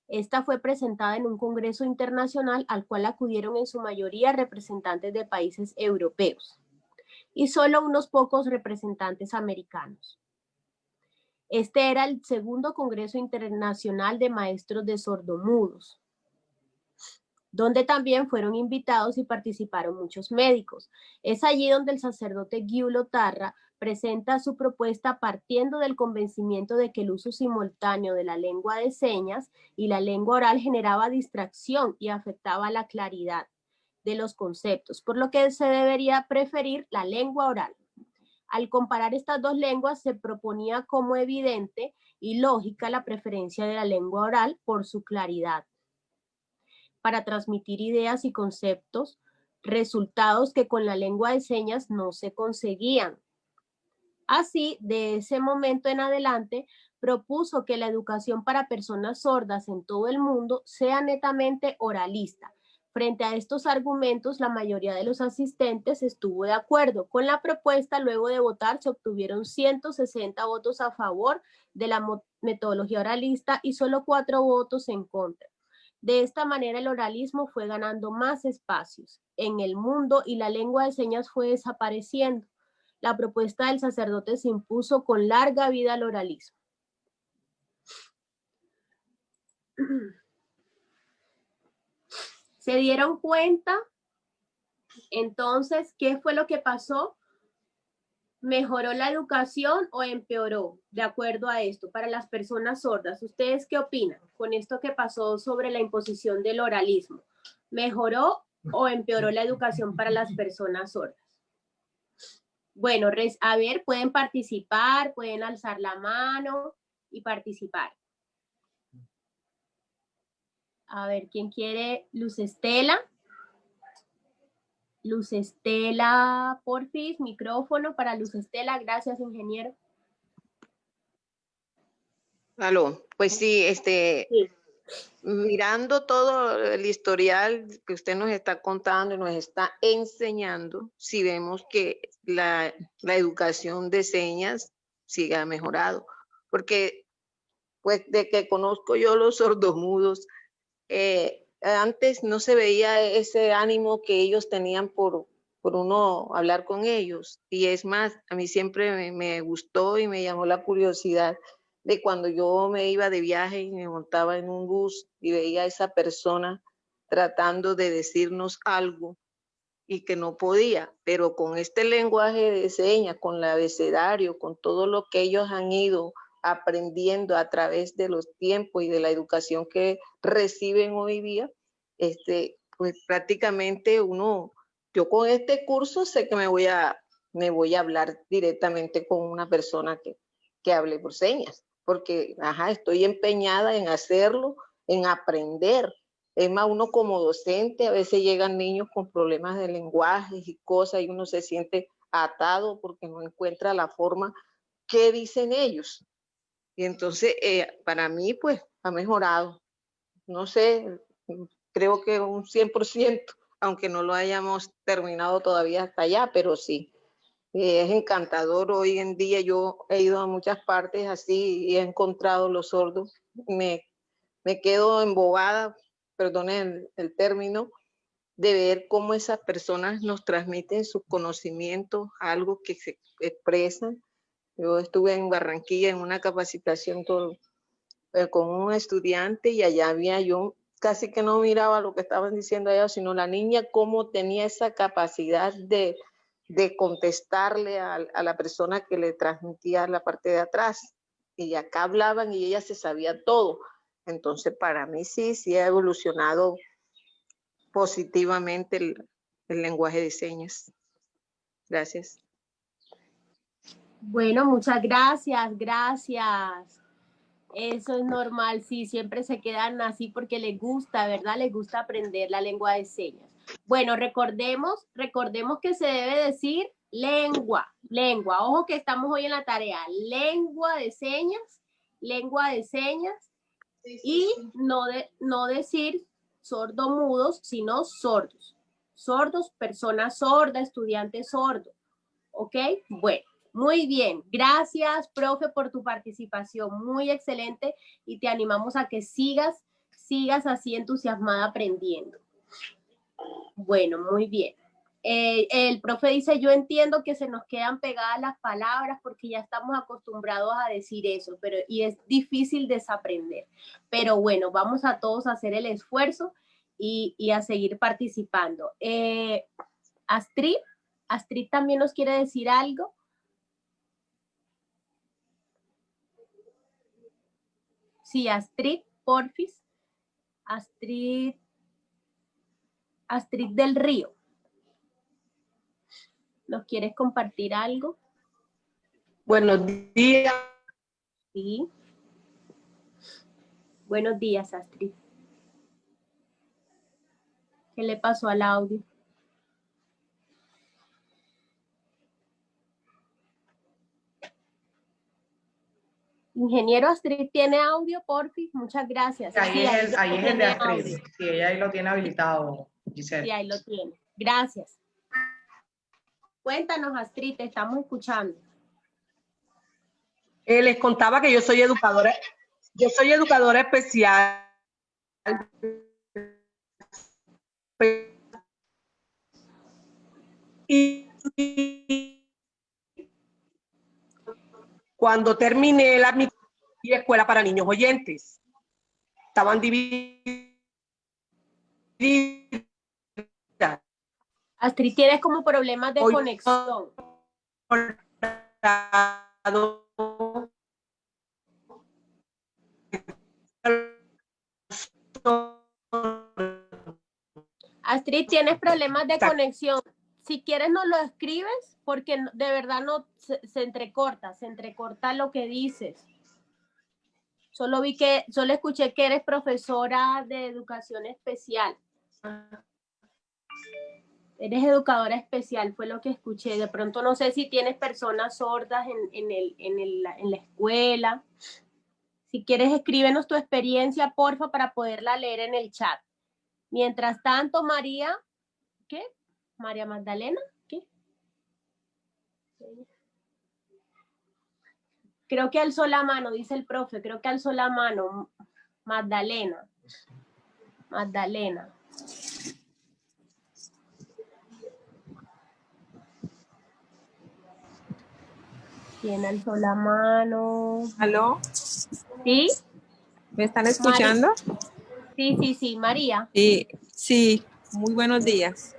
Esta fue presentada en un congreso internacional al cual acudieron en su mayoría representantes de países europeos y solo unos pocos representantes americanos. Este era el segundo Congreso Internacional de Maestros de Sordomudos, donde también fueron invitados y participaron muchos médicos. Es allí donde el sacerdote Giulio Tarra presenta su propuesta partiendo del convencimiento de que el uso simultáneo de la lengua de señas y la lengua oral generaba distracción y afectaba la claridad de los conceptos, por lo que se debería preferir la lengua oral. Al comparar estas dos lenguas, se proponía como evidente y lógica la preferencia de la lengua oral por su claridad, para transmitir ideas y conceptos, resultados que con la lengua de señas no se conseguían. Así, de ese momento en adelante, propuso que la educación para personas sordas en todo el mundo sea netamente oralista. Frente a estos argumentos, la mayoría de los asistentes estuvo de acuerdo con la propuesta. Luego de votar, se obtuvieron 160 votos a favor de la metodología oralista y solo 4 votos en contra. De esta manera, el oralismo fue ganando más espacios en el mundo y la lengua de señas fue desapareciendo. La propuesta del sacerdote se impuso con larga vida al oralismo. ¿Se dieron cuenta? Entonces, ¿qué fue lo que pasó? ¿Mejoró la educación o empeoró de acuerdo a esto para las personas sordas? ¿Ustedes qué opinan con esto que pasó sobre la imposición del oralismo? ¿Mejoró o empeoró la educación para las personas sordas? Bueno, a ver, pueden participar, pueden alzar la mano y participar. A ver, ¿quién quiere? Luz Estela. Luz Estela, porfis, micrófono para Luz Estela. Gracias, ingeniero. Aló, pues sí, Sí. mirando todo el historial que usted nos está contando y nos está enseñando, si vemos que la educación de señas sí ha mejorado, porque pues de que conozco yo los sordomudos, antes no se veía ese ánimo que ellos tenían por uno hablar con ellos. Y es más, a mí siempre me gustó y me llamó la curiosidad de cuando yo me iba de viaje y me montaba en un bus y veía a esa persona tratando de decirnos algo y que no podía, pero con este lenguaje de señas, con el abecedario, con todo lo que ellos han ido aprendiendo a través de los tiempos y de la educación que reciben hoy día, pues prácticamente yo con este curso sé que me voy a hablar directamente con una persona que hable por señas, porque estoy empeñada en hacerlo, en aprender. Es más, uno como docente, a veces llegan niños con problemas de lenguaje y cosas y uno se siente atado porque no encuentra la forma que dicen ellos. Y entonces, para mí, pues, ha mejorado. No sé, creo que un 100%, aunque no lo hayamos terminado todavía hasta allá, pero sí. Es encantador. Hoy en día yo he ido a muchas partes así y he encontrado los sordos. Me quedo embobada, perdonen el término, de ver cómo esas personas nos transmiten sus conocimientos, algo que se expresan. Yo estuve en Barranquilla en una capacitación con un estudiante y allá había yo casi que no miraba lo que estaban diciendo allá, sino la niña cómo tenía esa capacidad de contestarle a la persona que le transmitía la parte de atrás. Y acá hablaban y ella se sabía todo. Entonces, para mí sí ha evolucionado positivamente el lenguaje de señas. Gracias. Bueno, muchas gracias, gracias. Eso es normal, sí, siempre se quedan así porque les gusta, ¿verdad? Les gusta aprender la lengua de señas. Bueno, recordemos que se debe decir lengua. Ojo que estamos hoy en la tarea, lengua de señas, y no decir sordomudos, sino sordos. Sordos, persona sorda, estudiante sordo. ¿Ok? Bueno. Muy bien, gracias, profe, por tu participación, muy excelente, y te animamos a que sigas así entusiasmada aprendiendo. Bueno, muy bien. El profe dice, yo entiendo que se nos quedan pegadas las palabras porque ya estamos acostumbrados a decir eso, y es difícil desaprender. Pero bueno, vamos a todos a hacer el esfuerzo y a seguir participando. Astrid también nos quiere decir algo. Sí, Astrid, porfis. Astrid del Río. ¿Nos quieres compartir algo? Buenos días. Sí. Buenos días, Astrid. ¿Qué le pasó al audio? Ingeniero Astrid, ¿tiene audio, porfis? Muchas gracias. Ahí es el de Astrid. Audio. Sí, ella ahí lo tiene habilitado, Giselle. Sí, ahí lo tiene. Gracias. Cuéntanos, Astrid, te estamos escuchando. Les contaba que yo soy educadora especial. Y cuando terminé la escuela para niños oyentes, estaban divididas. Astrid, tienes como problemas de conexión. Astrid, tienes problemas de conexión. Si quieres nos lo escribes porque de verdad no se entrecorta lo que dices. Solo escuché que eres profesora de educación especial. Eres educadora especial, fue lo que escuché. De pronto no sé si tienes personas sordas en la escuela. Si quieres, escríbenos tu experiencia, porfa, para poderla leer en el chat. Mientras tanto, María, ¿qué? María Magdalena, ¿qué? Creo que alzó la mano, dice el profe, creo que alzó la mano. Magdalena. Magdalena. ¿Quién alzó la mano? ¿Aló? ¿Sí? ¿Me están escuchando? Sí, María. Sí, muy buenos días.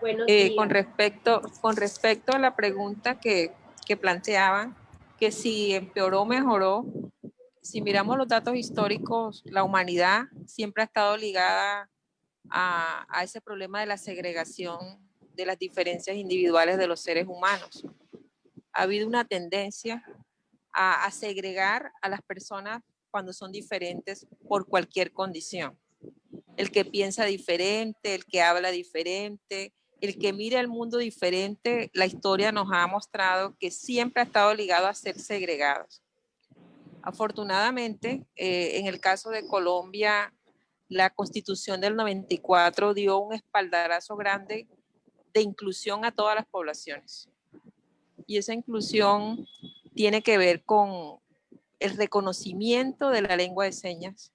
Buenos días. Con respecto a la pregunta que planteaban, que si empeoró o mejoró, si miramos los datos históricos, la humanidad siempre ha estado ligada a ese problema de la segregación, de las diferencias individuales de los seres humanos. Ha habido una tendencia a segregar a las personas cuando son diferentes por cualquier condición. El que piensa diferente, el que habla diferente, el que mira el mundo diferente, la historia nos ha mostrado que siempre ha estado ligado a ser segregados. Afortunadamente, en el caso de Colombia, la Constitución del 94 dio un espaldarazo grande de inclusión a todas las poblaciones. Y esa inclusión tiene que ver con el reconocimiento de la lengua de señas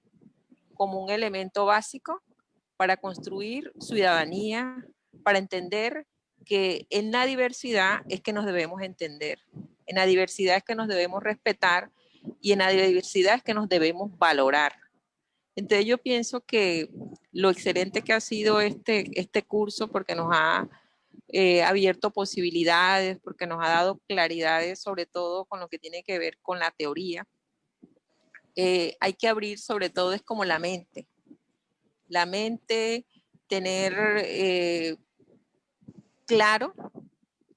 como un elemento básico para construir ciudadanía, para entender que en la diversidad es que nos debemos entender, en la diversidad es que nos debemos respetar y en la diversidad es que nos debemos valorar. Entonces yo pienso que lo excelente que ha sido este curso, porque nos ha abierto posibilidades, porque nos ha dado claridades, sobre todo con lo que tiene que ver con la teoría. Hay que abrir sobre todo es como la mente, tener claro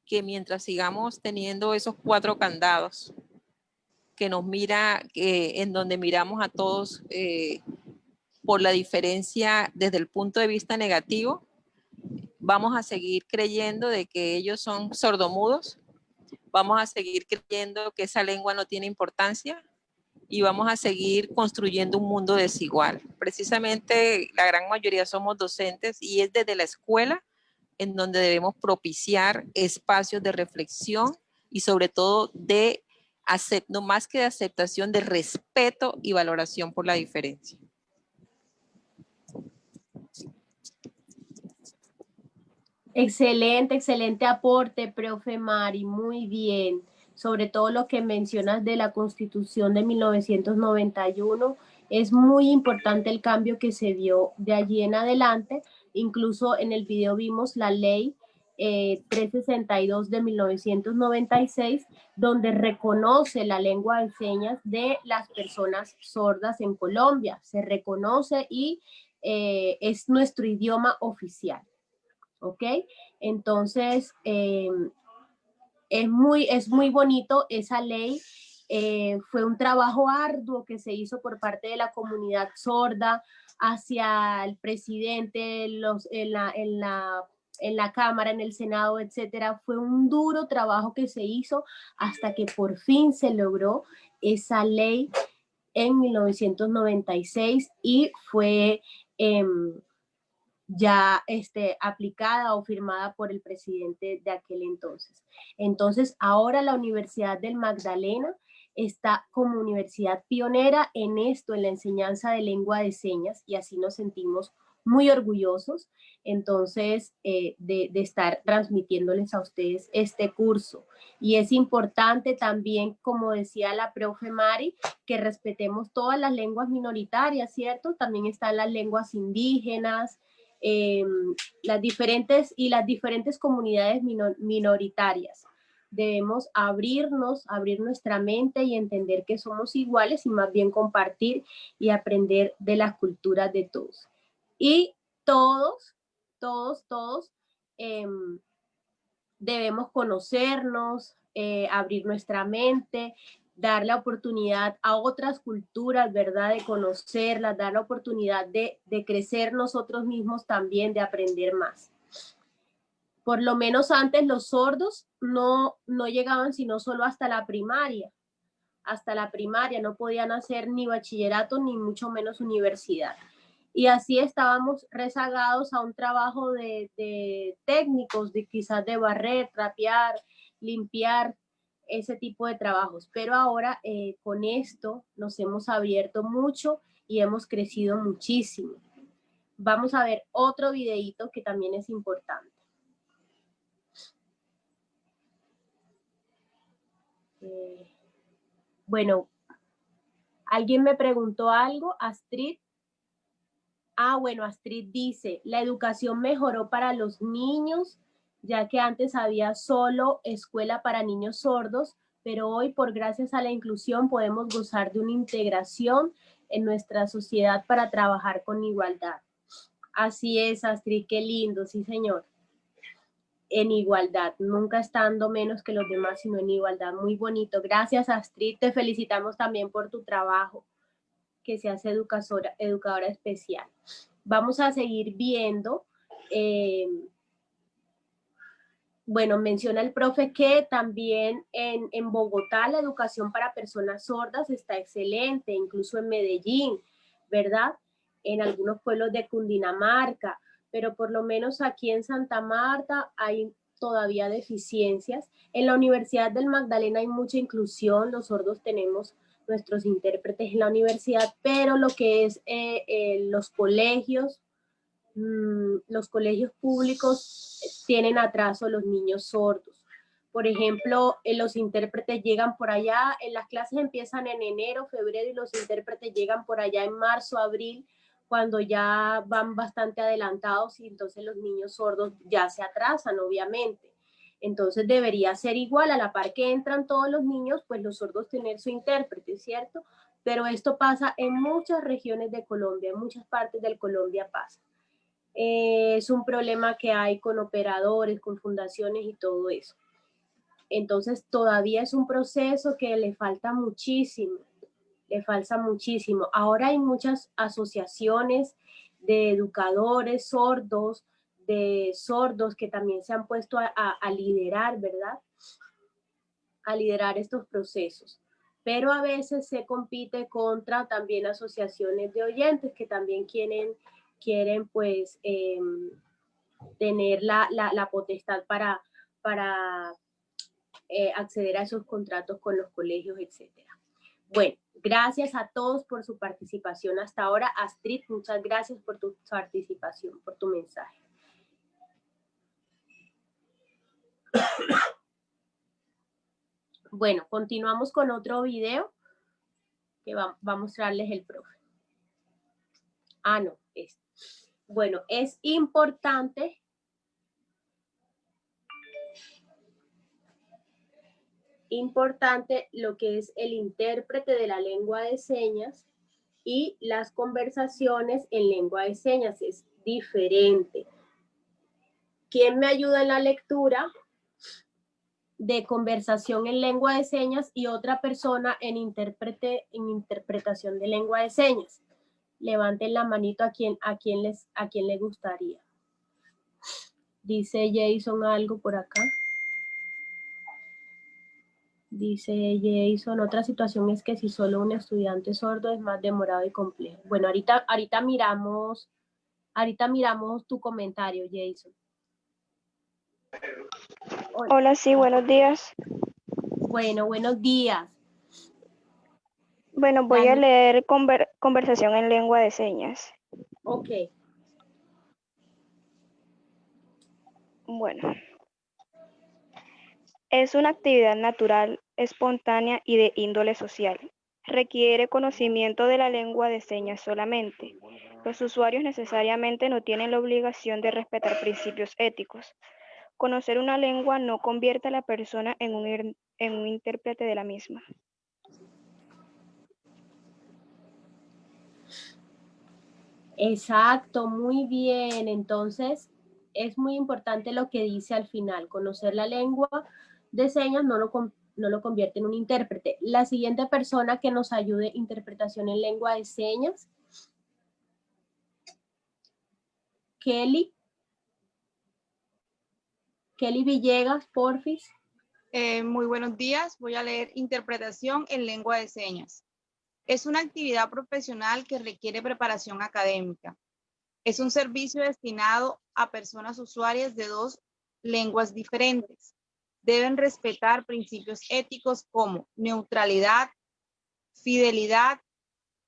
que mientras sigamos teniendo esos 4 candados que nos mira, en donde miramos a todos por la diferencia desde el punto de vista negativo, vamos a seguir creyendo de que ellos son sordomudos, vamos a seguir creyendo que esa lengua no tiene importancia y vamos a seguir construyendo un mundo desigual. Precisamente la gran mayoría somos docentes y es desde la escuela en donde debemos propiciar espacios de reflexión y sobre todo no más que de aceptación, de respeto y valoración por la diferencia. Excelente aporte, profe Mari, muy bien. Sobre todo lo que mencionas de la Constitución de 1991, es muy importante el cambio que se dio de allí en adelante. Incluso en el video vimos la ley 362 de 1996, donde reconoce la lengua de señas de las personas sordas en Colombia. Se reconoce y es nuestro idioma oficial. ¿Ok? Entonces, es muy bonito esa ley. Fue un trabajo arduo que se hizo por parte de la comunidad sorda hacia el presidente, en la Cámara, en el Senado, etcétera. Fue un duro trabajo que se hizo hasta que por fin se logró esa ley en 1996 y fue ya aplicada o firmada por el presidente de aquel entonces. Entonces, ahora la Universidad del Magdalena está como universidad pionera en esto, en la enseñanza de lengua de señas, y así nos sentimos muy orgullosos, entonces, de estar transmitiéndoles a ustedes este curso. Y es importante también, como decía la profe Mari, que respetemos todas las lenguas minoritarias, ¿cierto? También están las lenguas indígenas, las diferentes comunidades minoritarias. Debemos abrir nuestra mente y entender que somos iguales y más bien compartir y aprender de las culturas de todos. Y todos debemos conocernos, abrir nuestra mente, dar la oportunidad a otras culturas, ¿verdad? De conocerlas, dar la oportunidad de crecer nosotros mismos también, de aprender más. Por lo menos antes los sordos no llegaban sino solo hasta la primaria. Hasta la primaria no podían hacer ni bachillerato ni mucho menos universidad. Y así estábamos rezagados a un trabajo de técnicos, de quizás de barrer, trapear, limpiar, ese tipo de trabajos. Pero ahora con esto nos hemos abierto mucho y hemos crecido muchísimo. Vamos a ver otro videíto que también es importante. Bueno, ¿alguien me preguntó algo? Astrid. Bueno, Astrid dice, la educación mejoró para los niños, ya que antes había solo escuela para niños sordos, pero hoy, por gracias a la inclusión, podemos gozar de una integración en nuestra sociedad para trabajar con igualdad. Así es, Astrid, qué lindo, sí, señor. En igualdad, nunca estando menos que los demás, sino en igualdad. Muy bonito. Gracias, Astrid. Te felicitamos también por tu trabajo, que seas educadora especial. Vamos a seguir viendo. Bueno, menciona el profe que también en Bogotá la educación para personas sordas está excelente, incluso en Medellín, ¿verdad? En algunos pueblos de Cundinamarca, pero por lo menos aquí en Santa Marta hay todavía deficiencias. En la Universidad del Magdalena hay mucha inclusión, los sordos tenemos nuestros intérpretes en la universidad, pero lo que es los colegios públicos tienen atraso los niños sordos. Por ejemplo, los intérpretes llegan por allá, las clases empiezan en enero, febrero y los intérpretes llegan por allá en marzo, abril, cuando ya van bastante adelantados y entonces los niños sordos ya se atrasan, obviamente. Entonces debería ser igual, a la par que entran todos los niños, pues los sordos tener su intérprete, ¿cierto? Pero esto pasa en muchas regiones de Colombia, en muchas partes de Colombia pasa. Es un problema que hay con operadores, con fundaciones y todo eso. Entonces todavía es un proceso que le falta muchísimo, le falta muchísimo. Ahora hay muchas asociaciones de educadores sordos, de sordos que también se han puesto a liderar, ¿verdad? A liderar estos procesos. Pero a veces se compite contra también asociaciones de oyentes que también quieren pues tener la potestad para acceder a esos contratos con los colegios, etcétera. Bueno, gracias a todos por su participación hasta ahora. Astrid, muchas gracias por tu participación, por tu mensaje. Bueno, continuamos con otro video que va a mostrarles el profe. No, este. Bueno, es importante lo que es el intérprete de la lengua de señas y las conversaciones en lengua de señas. Es diferente. ¿Quién me ayuda en la lectura de conversación en lengua de señas y otra persona en interpretación de lengua de señas? Levanten la manito a quien le gustaría. Dice Jason algo por acá. Dice Jason, otra situación es que si solo un estudiante sordo es más demorado y complejo. Bueno, ahorita miramos tu comentario, Jason. Hola, sí, buenos días. Bueno, buenos días. Bueno, voy a leer conversación en lengua de señas. Ok. Bueno. Es una actividad natural, espontánea y de índole social. Requiere conocimiento de la lengua de señas solamente. Los usuarios necesariamente no tienen la obligación de respetar principios éticos. Conocer una lengua no convierte a la persona en un intérprete de la misma. Exacto, muy bien. Entonces, es muy importante lo que dice al final. Conocer la lengua de señas no lo convierte en un intérprete. La siguiente persona que nos ayude, interpretación en lengua de señas. Kelly Villegas, porfis. Muy buenos días. Voy a leer interpretación en lengua de señas. Es una actividad profesional que requiere preparación académica. Es un servicio destinado a personas usuarias de dos lenguas diferentes. deben respetar principios éticos como neutralidad, fidelidad,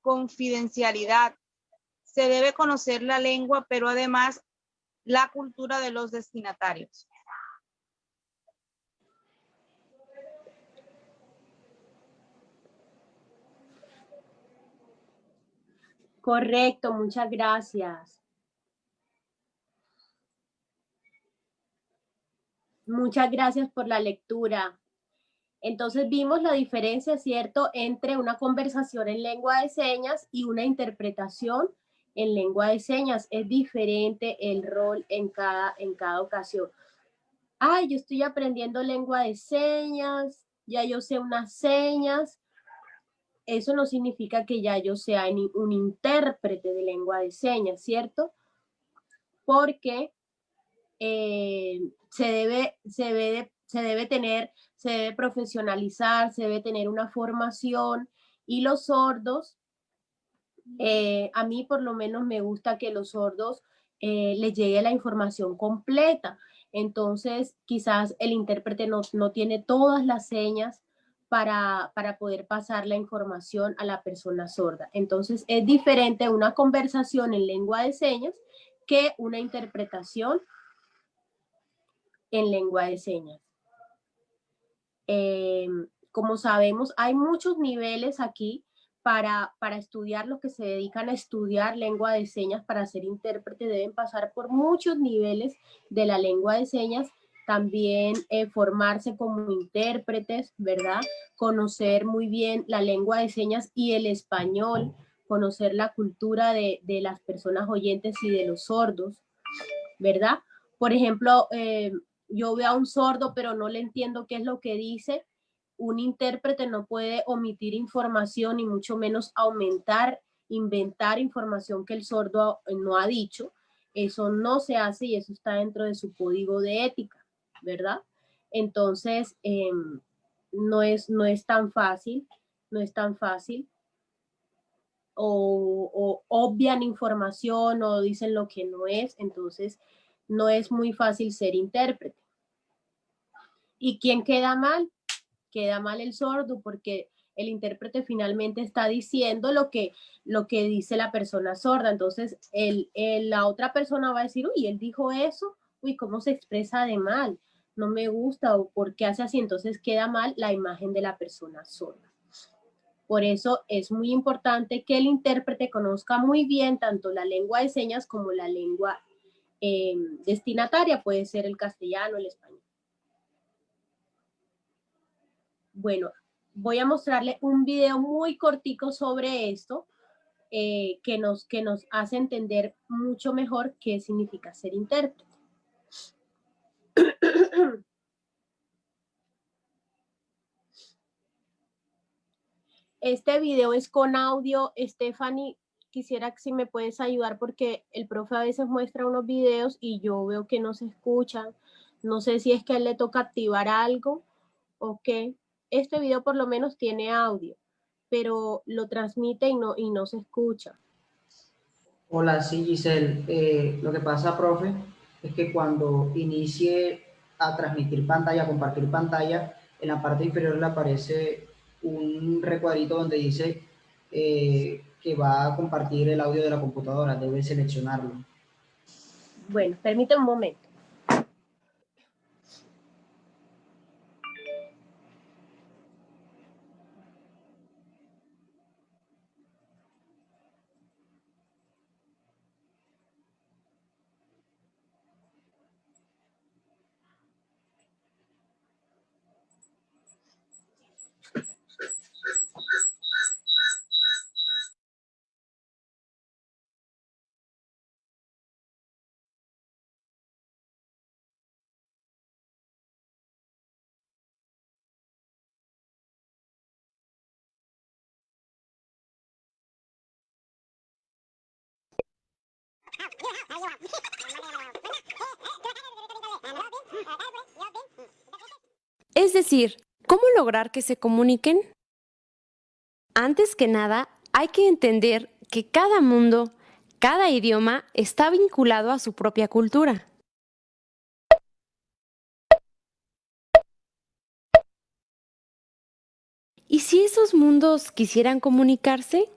confidencialidad. Se debe conocer la lengua, pero además la cultura de los destinatarios. Correcto, muchas gracias. Muchas gracias por la lectura. Entonces vimos la diferencia, ¿cierto?, entre una conversación en lengua de señas y una interpretación en lengua de señas. Es diferente el rol en cada ocasión. Ay, yo estoy aprendiendo lengua de señas, ya yo sé unas señas. Eso no significa que ya yo sea un intérprete de lengua de señas, ¿cierto? Porque se debe profesionalizar, se debe tener una formación, y los sordos, a mí por lo menos me gusta que los sordos les llegue la información completa. Entonces quizás el intérprete no tiene todas las señas para poder pasar la información a la persona sorda. Entonces es diferente una conversación en lengua de señas que una interpretación en lengua de señas. Como sabemos, hay muchos niveles aquí para estudiar. Los que se dedican a estudiar lengua de señas para ser intérprete deben pasar por muchos niveles de la lengua de señas. También formarse como intérpretes, ¿verdad? Conocer muy bien la lengua de señas y el español, conocer la cultura de las personas oyentes y de los sordos, ¿verdad? Por ejemplo, yo veo a un sordo, pero no le entiendo qué es lo que dice. Un intérprete no puede omitir información y mucho menos inventar información que el sordo no ha dicho. Eso no se hace y eso está dentro de su código de ética, ¿verdad? Entonces, no es tan fácil, o obvian información o dicen lo que no es. Entonces no es muy fácil ser intérprete. ¿Y quién queda mal? Queda mal el sordo, porque el intérprete finalmente está diciendo lo que dice la persona sorda. Entonces la otra persona va a decir, uy, él dijo eso, uy, cómo se expresa de mal, no me gusta, o por qué hace así. Entonces queda mal la imagen de la persona sorda. Por eso es muy importante que el intérprete conozca muy bien tanto la lengua de señas como la lengua destinataria, puede ser el castellano, el español. Bueno, voy a mostrarle un video muy cortico sobre esto, que nos hace entender mucho mejor qué significa ser intérprete. Este video es con audio. Stephanie, quisiera que si me puedes ayudar, porque el profe a veces muestra unos videos y yo veo que no se escuchan. No sé si es que a él le toca activar algo o qué. Este video por lo menos tiene audio, pero lo transmite y no se escucha. Hola, sí, Giselle. Lo que pasa, profe, es que cuando inicie a transmitir pantalla, a compartir pantalla, en la parte inferior le aparece un recuadrito donde dice que va a compartir el audio de la computadora. Debe seleccionarlo. Bueno, permítame un momento. Es decir, ¿cómo lograr que se comuniquen? Antes que nada, hay que entender que cada mundo, cada idioma está vinculado a su propia cultura. esos mundos quisieran comunicarse?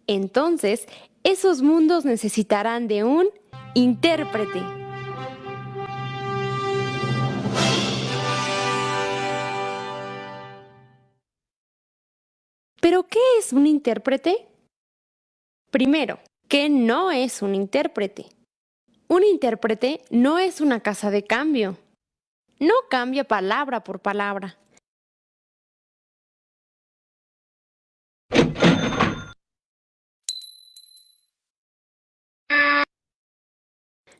Entonces, esos mundos necesitarán de un intérprete. ¿Pero qué es un intérprete? Primero, ¿qué no es un intérprete? Un intérprete no es una casa de cambio. No cambia palabra por palabra.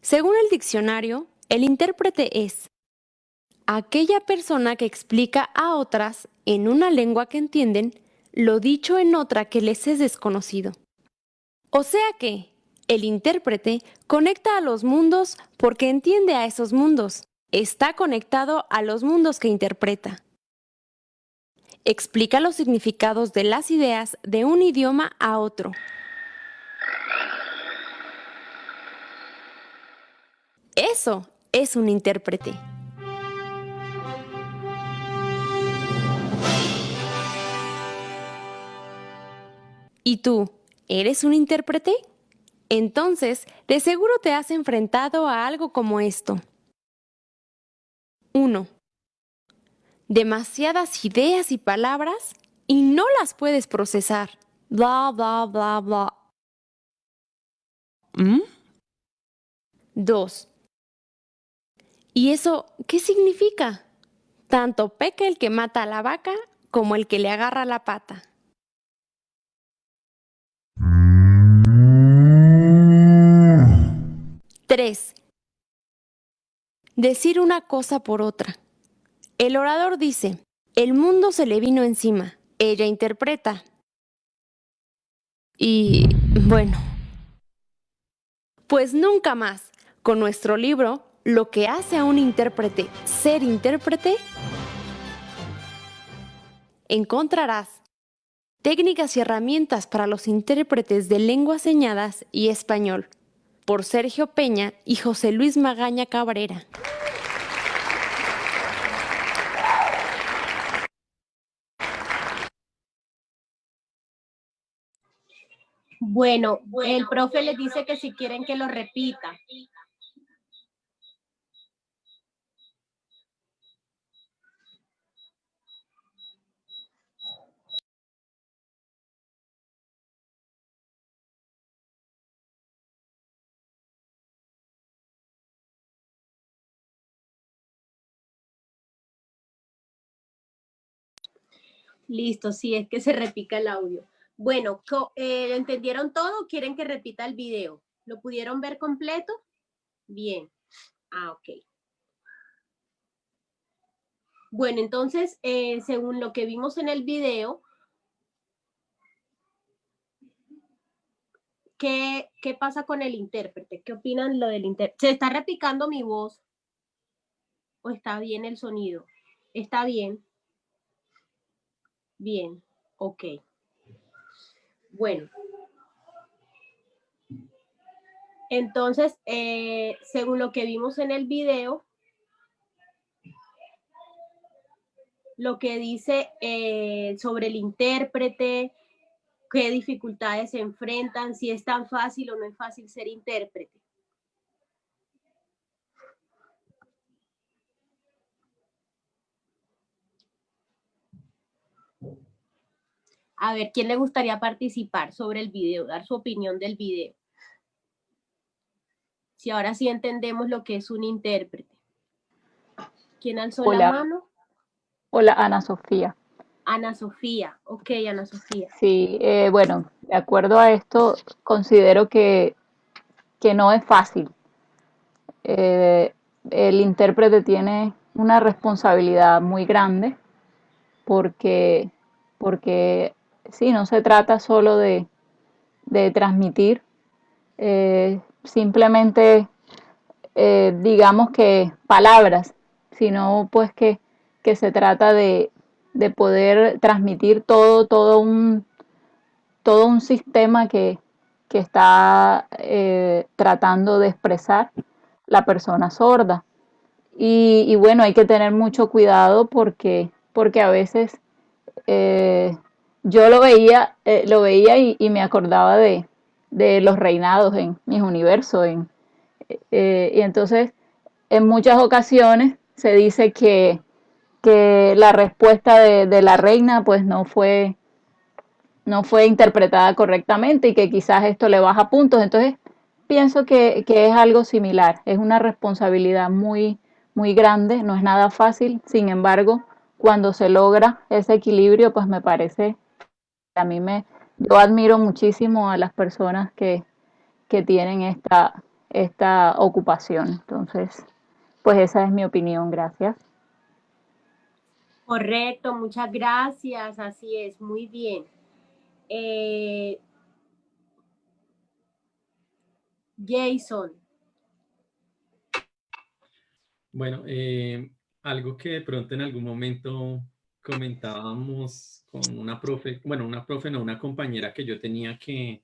Según el diccionario, el intérprete es aquella persona que explica a otras, en una lengua que entienden, lo dicho en otra que les es desconocido. O sea que, el intérprete conecta a los mundos porque entiende a esos mundos. Está conectado a los mundos que interpreta. Explica los significados de las ideas de un idioma a otro. Eso es un intérprete. ¿Y tú, eres un intérprete? Entonces, de seguro te has enfrentado a algo como esto. 1. Demasiadas ideas y palabras y no las puedes procesar. Bla, bla, bla, bla. 2. ¿Y eso qué significa? Tanto peca el que mata a la vaca como el que le agarra la pata. 3. Decir una cosa por otra. El orador dice, el mundo se le vino encima. Ella interpreta. Y, bueno, pues nunca más. Con nuestro libro, lo que hace a un intérprete ser intérprete, encontrarás técnicas y herramientas para los intérpretes de lenguas señadas y español, por Sergio Peña y José Luis Magaña Cabrera. Bueno, el profe les dice que si quieren que lo repita. Listo, sí, es que se repica el audio. Bueno, ¿entendieron todo o quieren que repita el video? ¿Lo pudieron ver completo? Bien. Ah, ok. Bueno, entonces, según lo que vimos en el video, ¿qué pasa con el intérprete? ¿Qué opinan lo del intérprete? ¿Se está replicando mi voz? ¿O está bien el sonido? ¿Está bien? Bien, ok. Bueno. Entonces, según lo que vimos en el video, lo que dice sobre el intérprete, qué dificultades se enfrentan, si es tan fácil o no es fácil ser intérprete. A ver, ¿quién le gustaría participar sobre el video, dar su opinión del video? Si ahora sí entendemos lo que es un intérprete. ¿Quién alzó la mano? Hola, Ana Sofía. Ana Sofía, ok, Ana Sofía. Sí, bueno, de acuerdo a esto, considero que no es fácil. El intérprete tiene una responsabilidad muy grande porque sí, no se trata solo de transmitir, simplemente digamos que palabras, sino pues que se trata de poder transmitir todo un sistema que está tratando de expresar la persona sorda. Y bueno, hay que tener mucho cuidado porque a veces yo lo veía y me acordaba de los reinados en mis universos. Y entonces, en muchas ocasiones se dice que la respuesta de la reina pues no fue interpretada correctamente y que quizás esto le baja puntos. Entonces, pienso que es algo similar, es una responsabilidad muy, muy grande, no es nada fácil, sin embargo, cuando se logra ese equilibrio, pues me parece, yo admiro muchísimo a las personas que tienen esta ocupación. Entonces, pues esa es mi opinión, gracias. Correcto, muchas gracias, así es, muy bien. Jason. Bueno, algo que de pronto en algún momento comentábamos con una profe, bueno, una compañera que yo tenía que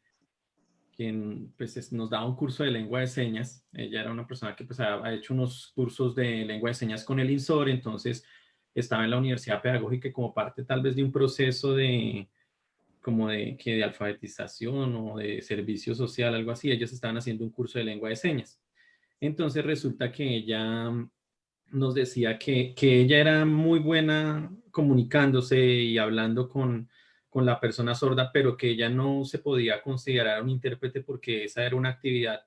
pues, nos daba un curso de lengua de señas. Ella era una persona que pues, ha hecho unos cursos de lengua de señas con el INSOR, entonces estaba en la universidad pedagógica y como parte tal vez de un proceso de alfabetización o de servicio social, algo así, ellos estaban haciendo un curso de lengua de señas. Entonces resulta que ella nos decía que ella era muy buena comunicándose y hablando con la persona sorda, pero que ella no se podía considerar un intérprete porque esa era una actividad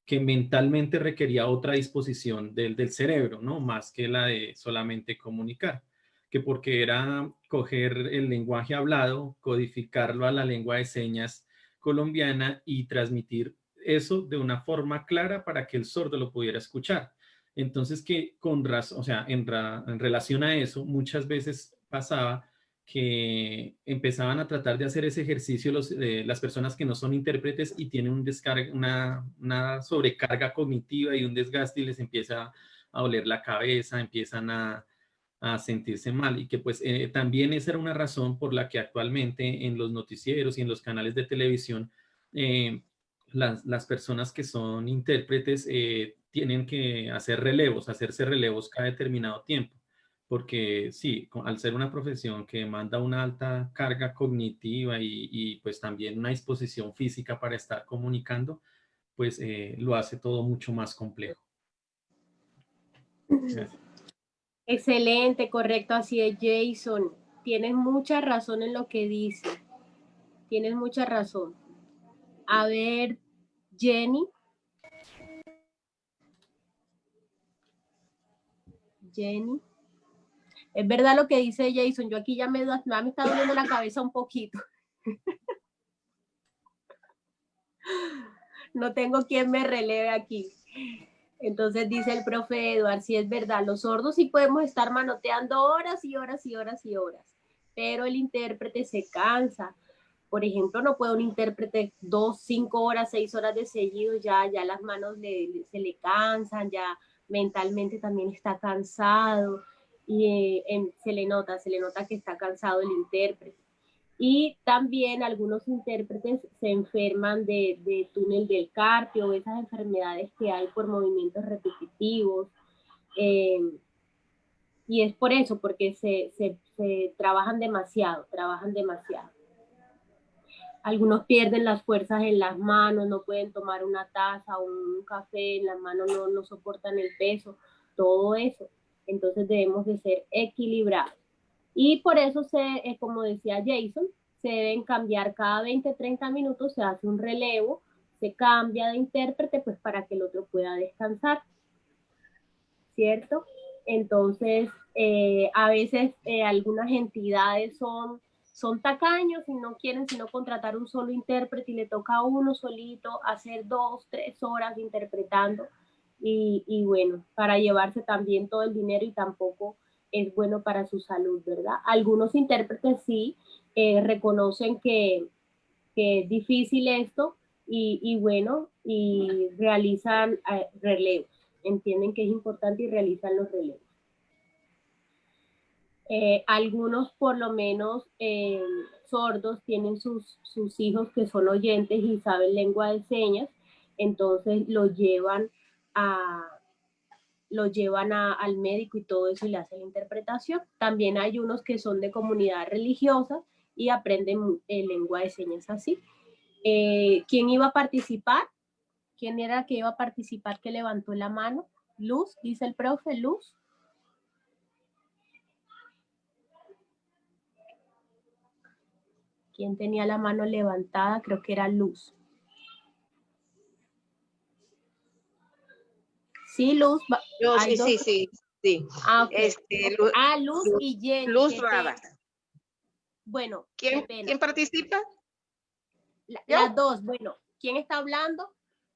que mentalmente requería otra disposición del cerebro, ¿no? Más que la de solamente comunicar, que porque era coger el lenguaje hablado, codificarlo a la lengua de señas colombiana y transmitir eso de una forma clara para que el sordo lo pudiera escuchar. Entonces, que con razón, o sea, en relación a eso, muchas veces pasaba que empezaban a tratar de hacer ese ejercicio las personas que no son intérpretes y tienen una sobrecarga cognitiva y un desgaste y les empieza a doler la cabeza, empiezan a sentirse mal y que pues también esa era una razón por la que actualmente en los noticieros y en los canales de televisión las personas que son intérpretes tienen que hacerse relevos cada determinado tiempo, porque sí, al ser una profesión que demanda una alta carga cognitiva y pues también una disposición física para estar comunicando, pues lo hace todo mucho más complejo. Gracias. Excelente, correcto, así es, Jason. Tienes mucha razón en lo que dices. Tienes mucha razón. A ver, Jenny. Jenny. Es verdad lo que dice Jason. Yo aquí ya me está doliendo la cabeza un poquito. No tengo quien me releve aquí. Entonces dice el profe Eduard, sí es verdad, los sordos sí podemos estar manoteando horas y horas y horas y horas, pero el intérprete se cansa. Por ejemplo, no puede un intérprete 2, 5 horas, 6 horas de seguido, ya las manos se le cansan, ya mentalmente también está cansado y se le nota que está cansado el intérprete. Y también algunos intérpretes se enferman de túnel del carpio, esas enfermedades que hay por movimientos repetitivos. Y es por eso, porque se trabajan demasiado. Algunos pierden las fuerzas en las manos, no pueden tomar una taza o un café en las manos, no soportan el peso, todo eso. Entonces debemos de ser equilibrados. Y por eso, como decía Jason, se deben cambiar cada 20, 30 minutos, se hace un relevo, se cambia de intérprete pues para que el otro pueda descansar, ¿cierto? Entonces, a veces algunas entidades son tacaños y no quieren sino contratar un solo intérprete y le toca a uno solito hacer 2, 3 horas interpretando y bueno, para llevarse también todo el dinero y tampoco es bueno para su salud, ¿verdad? Algunos intérpretes sí reconocen que es difícil esto y bueno, y realizan relevos, entienden que es importante y realizan los relevos. Algunos por lo menos sordos tienen sus hijos que son oyentes y saben lengua de señas, entonces los llevan a lo llevan al médico y todo eso y le hacen la interpretación. También hay unos que son de comunidad religiosa y aprenden lengua de señas así. ¿Quién iba a participar? ¿Quién era que iba a participar que levantó la mano? Luz, dice el profe, Luz. ¿Quién tenía la mano levantada? Creo que era Luz. Sí, Luz. Yo, sí. Ah, okay. Luz, Luz y Jenny. Luz Rada. Bueno, ¿Quién participa? Las dos. Bueno, ¿quién está hablando?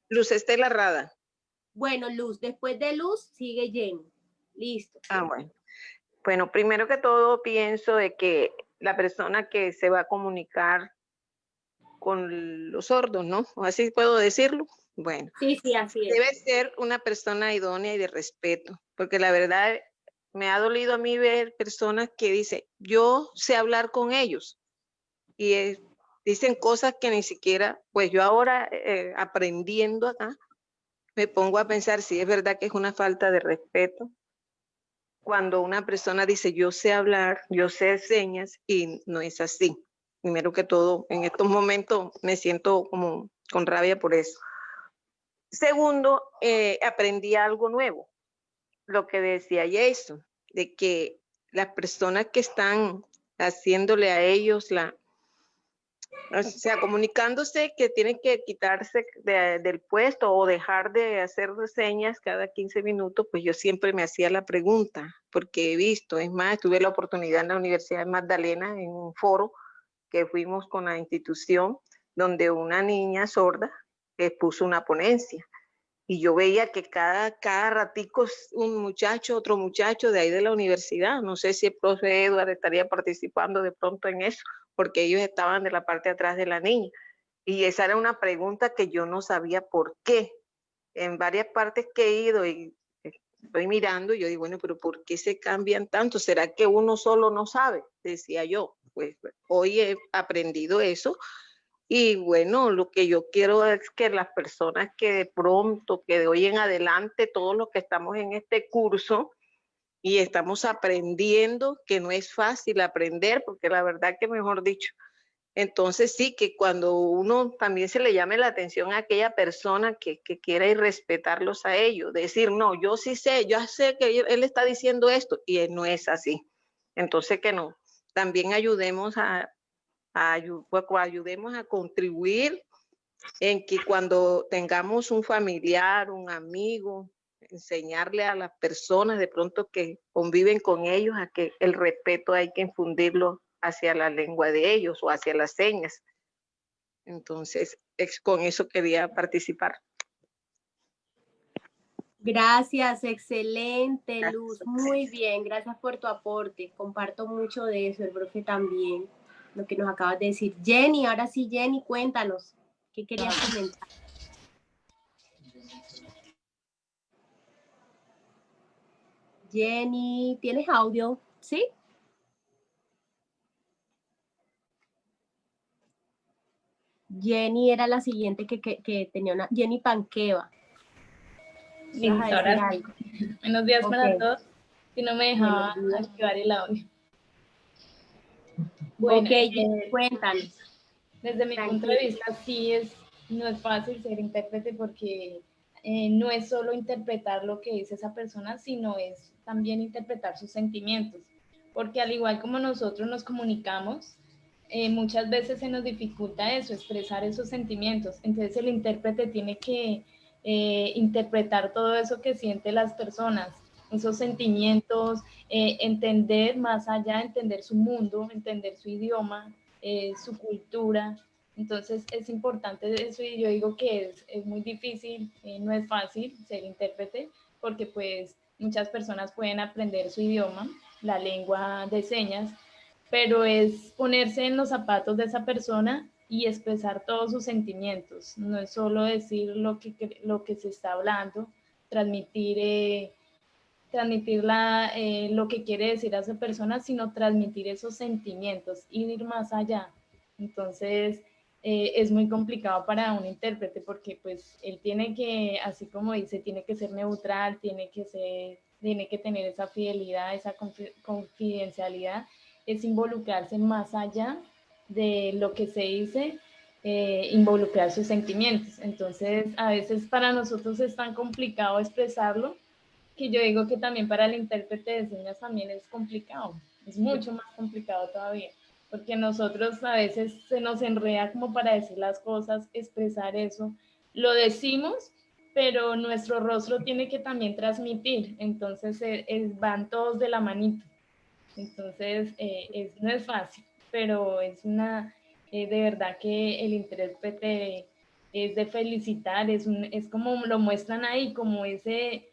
Luz Estela Rada. Bueno, Luz. Después de Luz sigue Jenny. Listo. Bueno. Bueno, primero que todo pienso de que la persona que se va a comunicar con los sordos, ¿no? ¿O así puedo decirlo? Bueno. Sí, así es. Debe ser una persona idónea y de respeto, porque la verdad me ha dolido a mí ver personas que dicen, yo sé hablar con ellos, y dicen cosas que ni siquiera, pues yo ahora aprendiendo acá, me pongo a pensar si es verdad que es una falta de respeto cuando una persona dice yo sé hablar, yo sé señas, y no es así. Primero que todo, en estos momentos me siento como con rabia por eso. Segundo, aprendí algo nuevo, lo que decía Jason, de que las personas que están haciéndole a ellos o sea, comunicándose, que tienen que quitarse del puesto o dejar de hacer señas cada 15 minutos, pues yo siempre me hacía la pregunta, porque he visto, es más, tuve la oportunidad en la Universidad de Magdalena, en un foro que fuimos con la institución, donde una niña sorda puso una ponencia. Y yo veía que cada ratico un muchacho, otro muchacho de ahí de la universidad, no sé si el profe Edward estaría participando de pronto en eso, porque ellos estaban de la parte de atrás de la niña. Y esa era una pregunta que yo no sabía por qué. En varias partes que he ido y estoy mirando, y yo digo, bueno, pero ¿por qué se cambian tanto? ¿Será que uno solo no sabe? Decía yo. Pues hoy he aprendido eso. Y bueno, lo que yo quiero es que las personas que de pronto, que de hoy en adelante, todos los que estamos en este curso y estamos aprendiendo, que no es fácil aprender, porque la verdad que mejor dicho, entonces sí, que cuando uno también se le llame la atención a aquella persona que quiera ir respetarlos a ellos, decir, no, yo sí sé, yo sé que él está diciendo esto, y no es así. Entonces que no, también ayudemos ayudemos a contribuir en que cuando tengamos un familiar, un amigo, enseñarle a las personas de pronto que conviven con ellos a que el respeto hay que infundirlo hacia la lengua de ellos o hacia las señas. Entonces, con eso quería participar. Gracias, excelente, Luz. Muy bien, gracias por tu aporte. Comparto mucho de eso, el profe también, lo que nos acabas de decir. Jenny, ahora sí, Jenny, cuéntanos, ¿qué querías comentar? Jenny, ¿tienes audio? ¿Sí? Jenny era la siguiente que tenía una... Jenny Panqueva. Listo, ahora sí. Buenos días para todos. Si no me dejaba activar el audio. Bueno, cuéntanos. Desde mi punto de vista, sí no es fácil ser intérprete porque no es solo interpretar lo que dice esa persona, sino es también interpretar sus sentimientos. Porque al igual como nosotros nos comunicamos, muchas veces se nos dificulta eso, expresar esos sentimientos. Entonces el intérprete tiene que interpretar todo eso que sienten las personas, esos sentimientos, entender más allá, entender su mundo, entender su idioma, su cultura. Entonces es importante eso, y yo digo que es muy difícil, no es fácil ser intérprete, porque pues muchas personas pueden aprender su idioma, la lengua de señas, pero es ponerse en los zapatos de esa persona y expresar todos sus sentimientos. No es solo decir lo que se está hablando, transmitir lo que quiere decir a esa persona, sino transmitir esos sentimientos y ir más allá. Entonces, es muy complicado para un intérprete porque pues él tiene que, así como dice, tiene que ser neutral, tiene que tener esa fidelidad, esa confidencialidad, es involucrarse más allá de lo que se dice, involucrar sus sentimientos. Entonces, a veces para nosotros es tan complicado expresarlo que yo digo que también para el intérprete de señas también es complicado, es mucho más complicado todavía, porque nosotros a veces se nos enreda como para decir las cosas, expresar eso, lo decimos, pero nuestro rostro tiene que también transmitir, entonces van todos de la manito, entonces no es fácil, pero es de verdad que el intérprete es de felicitar, es como lo muestran ahí, como ese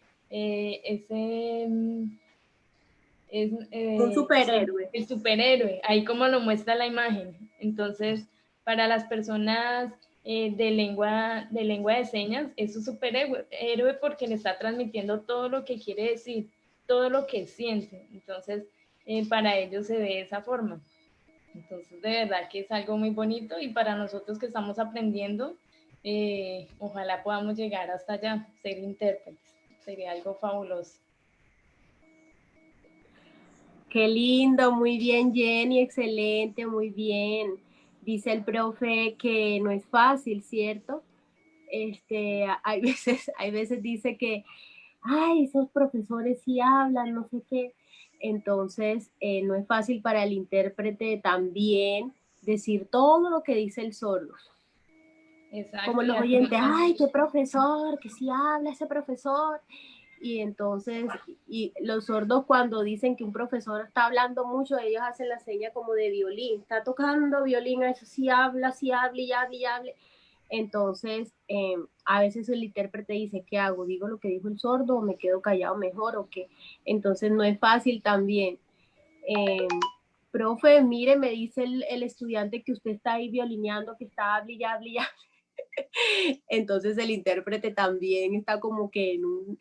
Un superhéroe. El superhéroe, ahí como lo muestra la imagen. Entonces, para las personas de lengua de señas, es un superhéroe porque le está transmitiendo todo lo que quiere decir, todo lo que siente. Entonces, para ellos se ve de esa forma. Entonces, de verdad que es algo muy bonito y para nosotros que estamos aprendiendo, ojalá podamos llegar hasta allá, ser intérpretes. Sería algo fabuloso. Qué lindo, muy bien, Jenny, excelente, muy bien. Dice el profe que no es fácil, ¿cierto? Hay veces dice que, ay, esos profesores sí hablan, no sé qué. Entonces, no es fácil para el intérprete también decir todo lo que dice el sordo. Exacto. Como los oyentes, ay, qué profesor, que sí habla ese profesor. Y entonces, y los sordos cuando dicen que un profesor está hablando mucho, ellos hacen la seña como de violín, está tocando violín, eso sí habla y habla y habla. Entonces, a veces el intérprete dice, ¿qué hago? ¿Digo lo que dijo el sordo o me quedo callado mejor o qué? Entonces no es fácil también. Profe, mire, me dice el estudiante que usted está ahí violineando, que está hable y hable. Entonces el intérprete también está como que en un,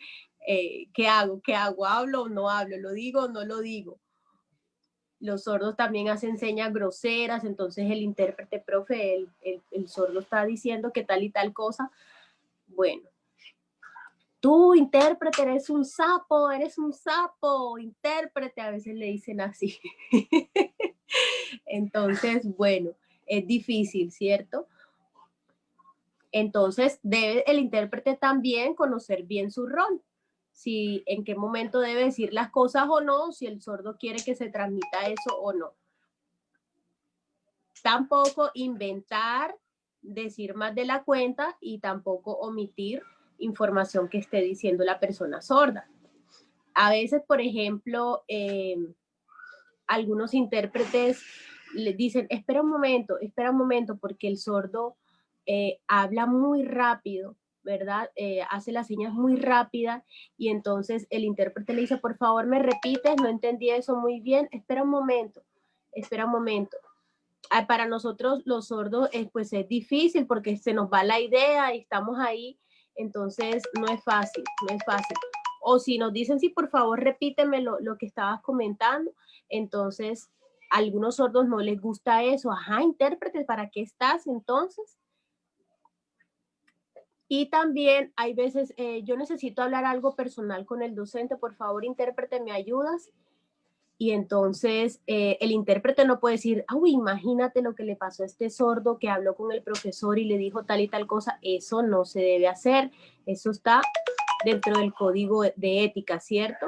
¿qué hago? ¿Qué hago? ¿Hablo o no hablo? ¿Lo digo o no lo digo? Los sordos también hacen señas groseras, entonces el intérprete, profe, el sordo está diciendo que tal y tal cosa. Bueno, tú, intérprete, eres un sapo, intérprete, a veces le dicen así. Entonces, bueno, es difícil, ¿cierto? Entonces, debe el intérprete también conocer bien su rol, si en qué momento debe decir las cosas o no, si el sordo quiere que se transmita eso o no. Tampoco inventar, decir más de la cuenta y tampoco omitir información que esté diciendo la persona sorda. A veces, por ejemplo, algunos intérpretes le dicen, espera un momento, porque el sordo habla muy rápido, ¿verdad? Hace las señas muy rápidas y entonces el intérprete le dice, por favor, me repites, no entendí eso muy bien, espera un momento. Para nosotros los sordos pues es difícil porque se nos va la idea y estamos ahí, entonces no es fácil. O si nos dicen, sí, por favor, repíteme lo que estabas comentando, entonces a algunos sordos no les gusta eso. Ajá, intérprete, ¿para qué estás entonces? Y también hay veces, yo necesito hablar algo personal con el docente, por favor, intérprete, ¿me ayudas? Y entonces el intérprete no puede decir, uy, imagínate lo que le pasó a este sordo que habló con el profesor y le dijo tal y tal cosa. Eso no se debe hacer. Eso está dentro del código de ética, ¿cierto?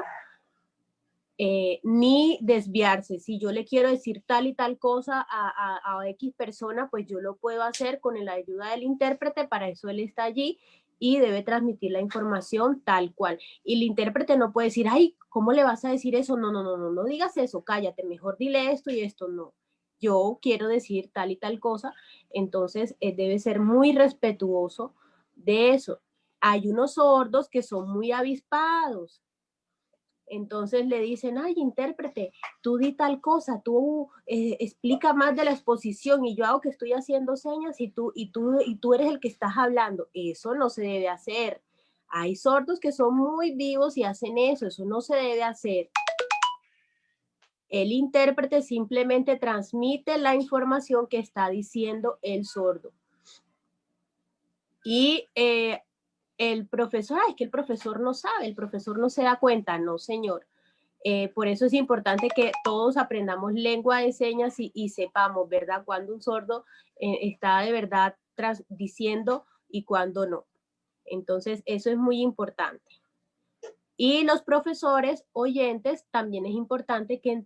Ni desviarse. Si yo le quiero decir tal y tal cosa a X persona, pues yo lo puedo hacer con la ayuda del intérprete, para eso él está allí y debe transmitir la información tal cual. Y el intérprete no puede decir, ay, ¿cómo le vas a decir eso? No digas eso, cállate, mejor dile esto y esto, no. Yo quiero decir tal y tal cosa, entonces debe ser muy respetuoso de eso. Hay unos sordos que son muy avispados, entonces le dicen, ay, intérprete, tú di tal cosa, tú explica más de la exposición y yo hago que estoy haciendo señas y tú eres el que estás hablando. Eso no se debe hacer. Hay sordos que son muy vivos y hacen eso no se debe hacer. El intérprete simplemente transmite la información que está diciendo el sordo. Y el profesor, es que el profesor no sabe, el profesor no se da cuenta, no señor. Por eso es importante que todos aprendamos lengua de señas y sepamos, ¿verdad? Cuando un sordo está de verdad diciendo y cuando no. Entonces, eso es muy importante. Y los profesores oyentes, también es importante que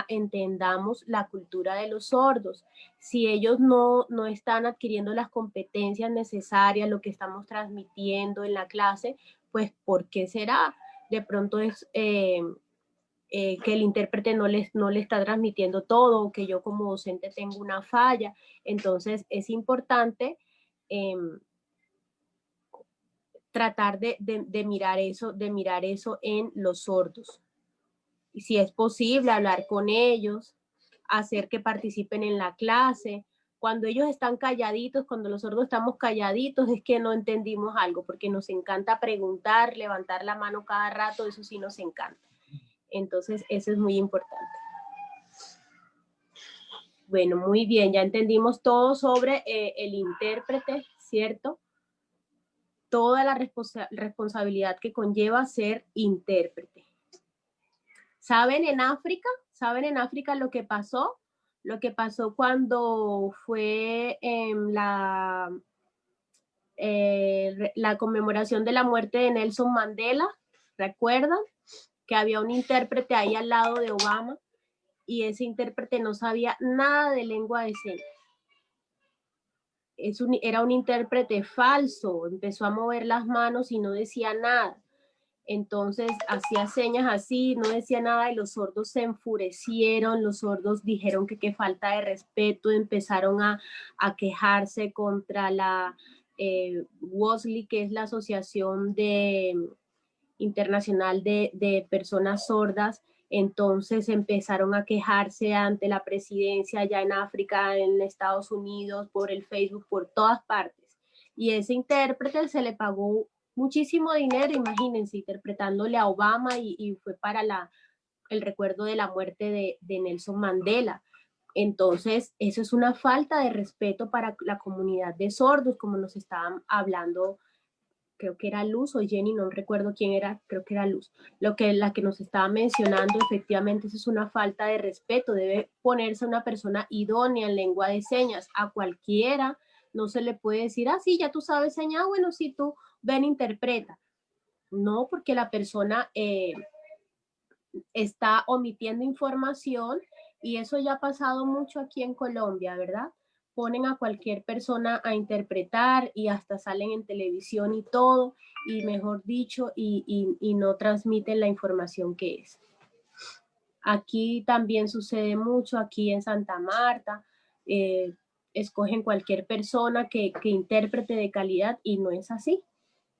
entendamos la cultura de los sordos. Si ellos no están adquiriendo las competencias necesarias, lo que estamos transmitiendo en la clase, pues ¿por qué será? De pronto es que el intérprete no le está transmitiendo todo, o que yo como docente tengo una falla. Entonces es importante tratar de mirar eso en los sordos. Y si es posible, hablar con ellos, hacer que participen en la clase. Cuando ellos están calladitos, cuando los sordos estamos calladitos, es que no entendimos algo, porque nos encanta preguntar, levantar la mano cada rato, eso sí nos encanta. Entonces, eso es muy importante. Bueno, muy bien, ya entendimos todo sobre el intérprete, ¿cierto? Toda la responsabilidad que conlleva ser intérprete. ¿Saben en África? ¿Saben en África lo que pasó? Lo que pasó cuando fue la conmemoración de la muerte de Nelson Mandela. ¿Recuerdan? Que había un intérprete ahí al lado de Obama y ese intérprete no sabía nada de lengua de señas. Era un intérprete falso, empezó a mover las manos y no decía nada. Entonces hacía señas así, no decía nada y los sordos se enfurecieron, los sordos dijeron que qué falta de respeto, empezaron a quejarse contra la WOSLI, que es la Asociación Internacional de Personas Sordas. Entonces empezaron a quejarse ante la presidencia allá en África, en Estados Unidos, por el Facebook, por todas partes. Y ese intérprete se le pagó muchísimo dinero, imagínense, interpretándole a Obama y fue para el recuerdo de la muerte de Nelson Mandela. Entonces, eso es una falta de respeto para la comunidad de sordos, como nos estaban hablando, creo que era Luz o Jenny, no recuerdo quién era, creo que era Luz, la que nos estaba mencionando. Efectivamente, eso es una falta de respeto, debe ponerse una persona idónea en lengua de señas. A cualquiera no se le puede decir, ah, sí, ya tú sabes señas, bueno, sí, tú ven, interpreta. No, porque la persona está omitiendo información y eso ya ha pasado mucho aquí en Colombia, ¿verdad? Ponen a cualquier persona a interpretar y hasta salen en televisión y todo, y mejor dicho, y no transmiten la información que es. Aquí también sucede mucho, aquí en Santa Marta, escogen cualquier persona que intérprete de calidad y no es así.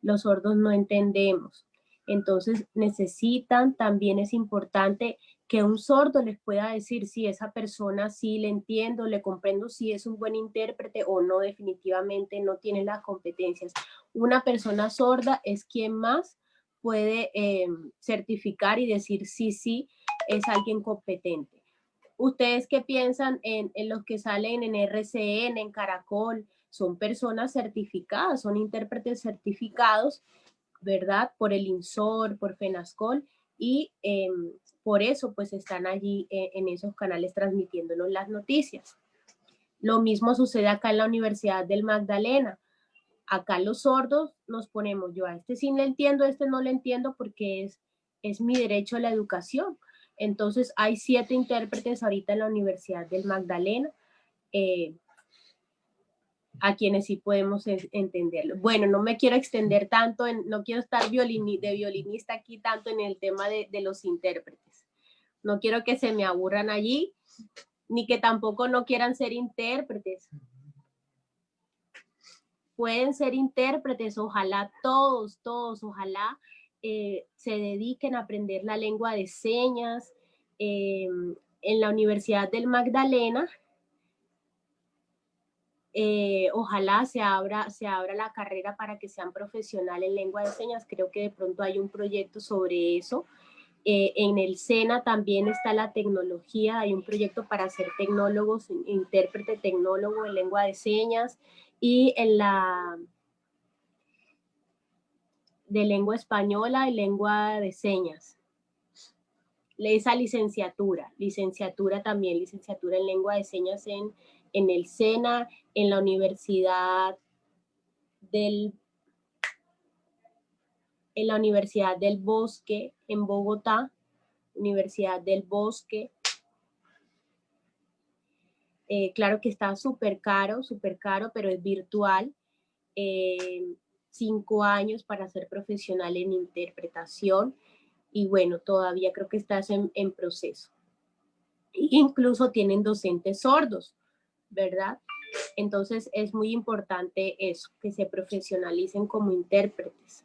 Los sordos no entendemos. Entonces necesitan, también es importante que un sordo les pueda decir si esa persona sí le entiendo, le comprendo, si es un buen intérprete o no, definitivamente no tiene las competencias. Una persona sorda es quien más puede certificar y decir sí, es alguien competente. ¿Ustedes qué piensan en los que salen en RCN, en Caracol? Son personas certificadas, son intérpretes certificados, ¿verdad? Por el INSOR, por FENASCOL, y por eso pues están allí en esos canales transmitiéndonos las noticias. Lo mismo sucede acá en la Universidad del Magdalena. Acá los sordos nos ponemos, yo a este sí le entiendo, a este no le entiendo porque es mi derecho a la educación. Entonces hay 7 intérpretes ahorita en la Universidad del Magdalena, a quienes sí podemos entenderlo. Bueno, no me quiero extender tanto, no quiero estar de violinista aquí tanto en el tema de los intérpretes. No quiero que se me aburran allí, ni que tampoco no quieran ser intérpretes. Pueden ser intérpretes, ojalá todos, ojalá se dediquen a aprender la lengua de señas. En la Universidad del Magdalena, ojalá se abra la carrera para que sean profesionales en lengua de señas. Creo que de pronto hay un proyecto sobre eso En el SENA también está la tecnología, hay un proyecto para ser tecnólogos, intérprete tecnólogo en lengua de señas, y en la de lengua española y lengua de señas. Esa licenciatura también, licenciatura en lengua de señas en el SENA, en la Universidad del Bosque en Bogotá, Universidad del Bosque. Claro que está súper caro, pero es virtual. 5 años para ser profesional en interpretación, y bueno, todavía creo que estás en proceso. Incluso tienen docentes sordos, ¿verdad? Entonces es muy importante eso, que se profesionalicen como intérpretes.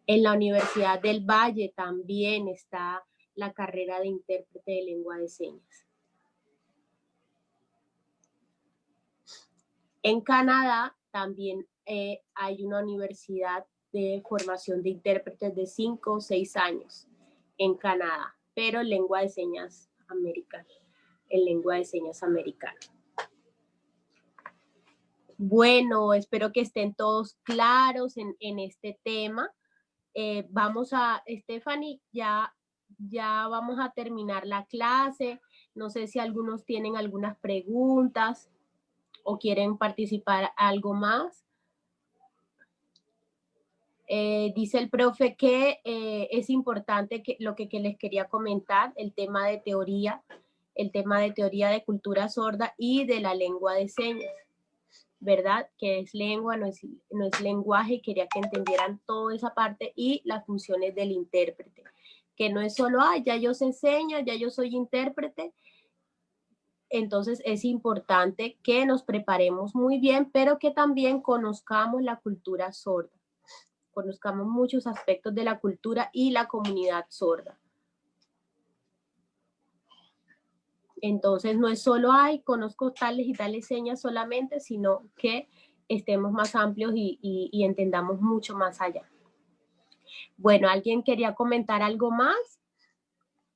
En la Universidad del Valle también está la carrera de intérprete de lengua de señas. En Canadá también hay una universidad de formación de intérpretes de 5 o 6 años en Canadá, pero en lengua de señas americana, Bueno, espero que estén todos claros en este tema. Vamos a, Stephanie, ya vamos a terminar la clase. No sé si algunos tienen algunas preguntas o quieren participar algo más. Dice el profe que es importante lo que les quería comentar, el tema de teoría de cultura sorda y de la lengua de señas, ¿verdad? Que es lengua, no es lenguaje, y quería que entendieran toda esa parte y las funciones del intérprete, que no es solo, ya yo sé señas, ya yo soy intérprete. Entonces es importante que nos preparemos muy bien, pero que también conozcamos la cultura sorda, conozcamos muchos aspectos de la cultura y la comunidad sorda. Entonces no es solo, conozco tales y tales señas solamente, sino que estemos más amplios y entendamos mucho más allá. Bueno, ¿alguien quería comentar algo más?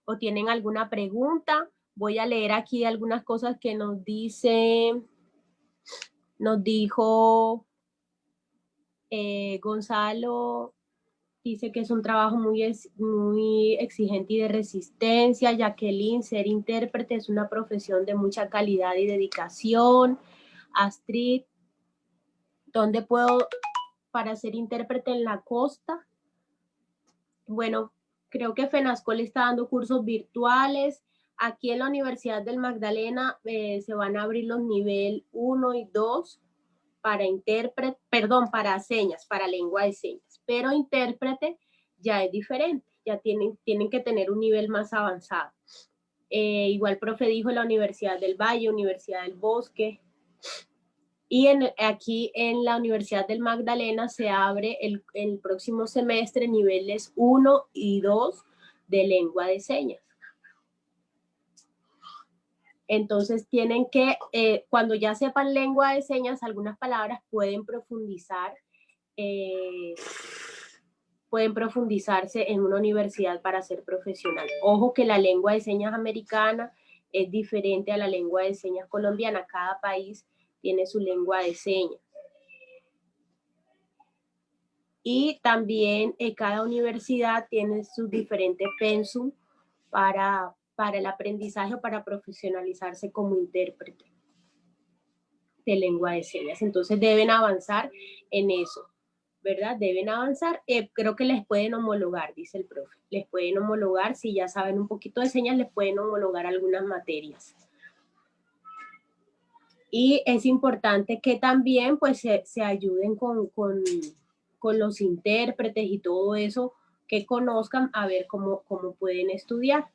¿O tienen alguna pregunta? Voy a leer aquí algunas cosas que nos dijo Gonzalo. Dice que es un trabajo muy exigente y de resistencia. Jacqueline, ser intérprete es una profesión de mucha calidad y dedicación. Astrid, ¿dónde puedo para ser intérprete en la costa? Bueno, creo que FENASCOL está dando cursos virtuales. Aquí en la Universidad del Magdalena se van a abrir los nivel 1 y 2 para señas, para lengua de señas. Pero intérprete ya es diferente, ya tienen que tener un nivel más avanzado. Igual profe dijo la Universidad del Valle, Universidad del Bosque. Y aquí en la Universidad del Magdalena se abre el próximo semestre niveles 1 y 2 de lengua de señas. Entonces tienen que, cuando ya sepan lengua de señas, algunas palabras pueden profundizarse en una universidad para ser profesional. Ojo que la lengua de señas americana es diferente a la lengua de señas colombiana. Cada país tiene su lengua de señas. Y también cada universidad tiene sus diferentes pensum para el aprendizaje o para profesionalizarse como intérprete de lengua de señas. Entonces deben avanzar en eso, ¿verdad? Deben avanzar. Creo que les pueden homologar, dice el profe. Les pueden homologar, si ya saben un poquito de señas, les pueden homologar algunas materias. Y es importante que también pues se ayuden con los intérpretes y todo eso, que conozcan a ver cómo pueden estudiar.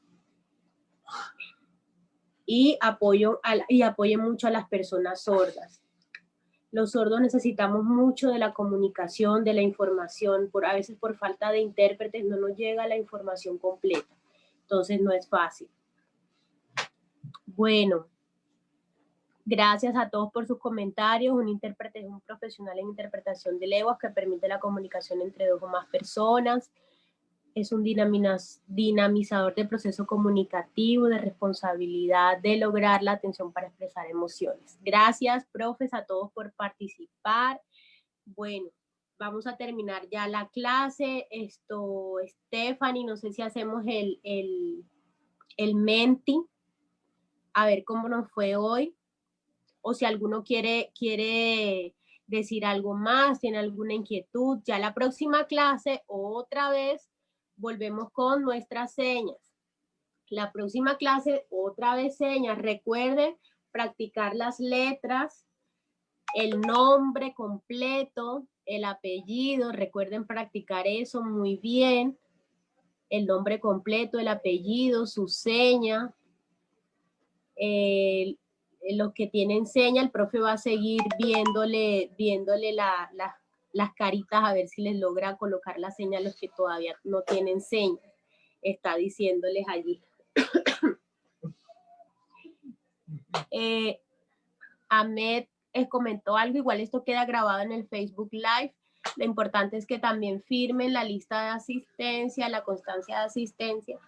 Y apoyen mucho a las personas sordas. Los sordos necesitamos mucho de la comunicación, de la información. A veces por falta de intérpretes no nos llega la información completa. Entonces no es fácil. Bueno, gracias a todos por sus comentarios. Un intérprete es un profesional en interpretación de lenguas que permite la comunicación entre 2 o más personas. es un dinamizador de proceso comunicativo, de responsabilidad, de lograr la atención para expresar emociones. Gracias, profes, a todos por participar. Bueno, vamos a terminar ya la clase. Stephanie, no sé si hacemos el Menti, a ver cómo nos fue hoy, o si alguno quiere decir algo más, tiene alguna inquietud. Ya la próxima clase, otra vez, volvemos con nuestras señas. La próxima clase, otra vez señas. Recuerden practicar las letras, el nombre completo, el apellido. Recuerden practicar eso muy bien. El nombre completo, el apellido, su seña. Los que tienen seña, el profe va a seguir viéndole las caritas a ver si les logra colocar la seña a los que todavía no tienen seña. Está diciéndoles allí. Ahmed comentó algo, igual esto queda grabado en el Facebook Live. Lo importante es que también firmen la lista de asistencia, la constancia de asistencia.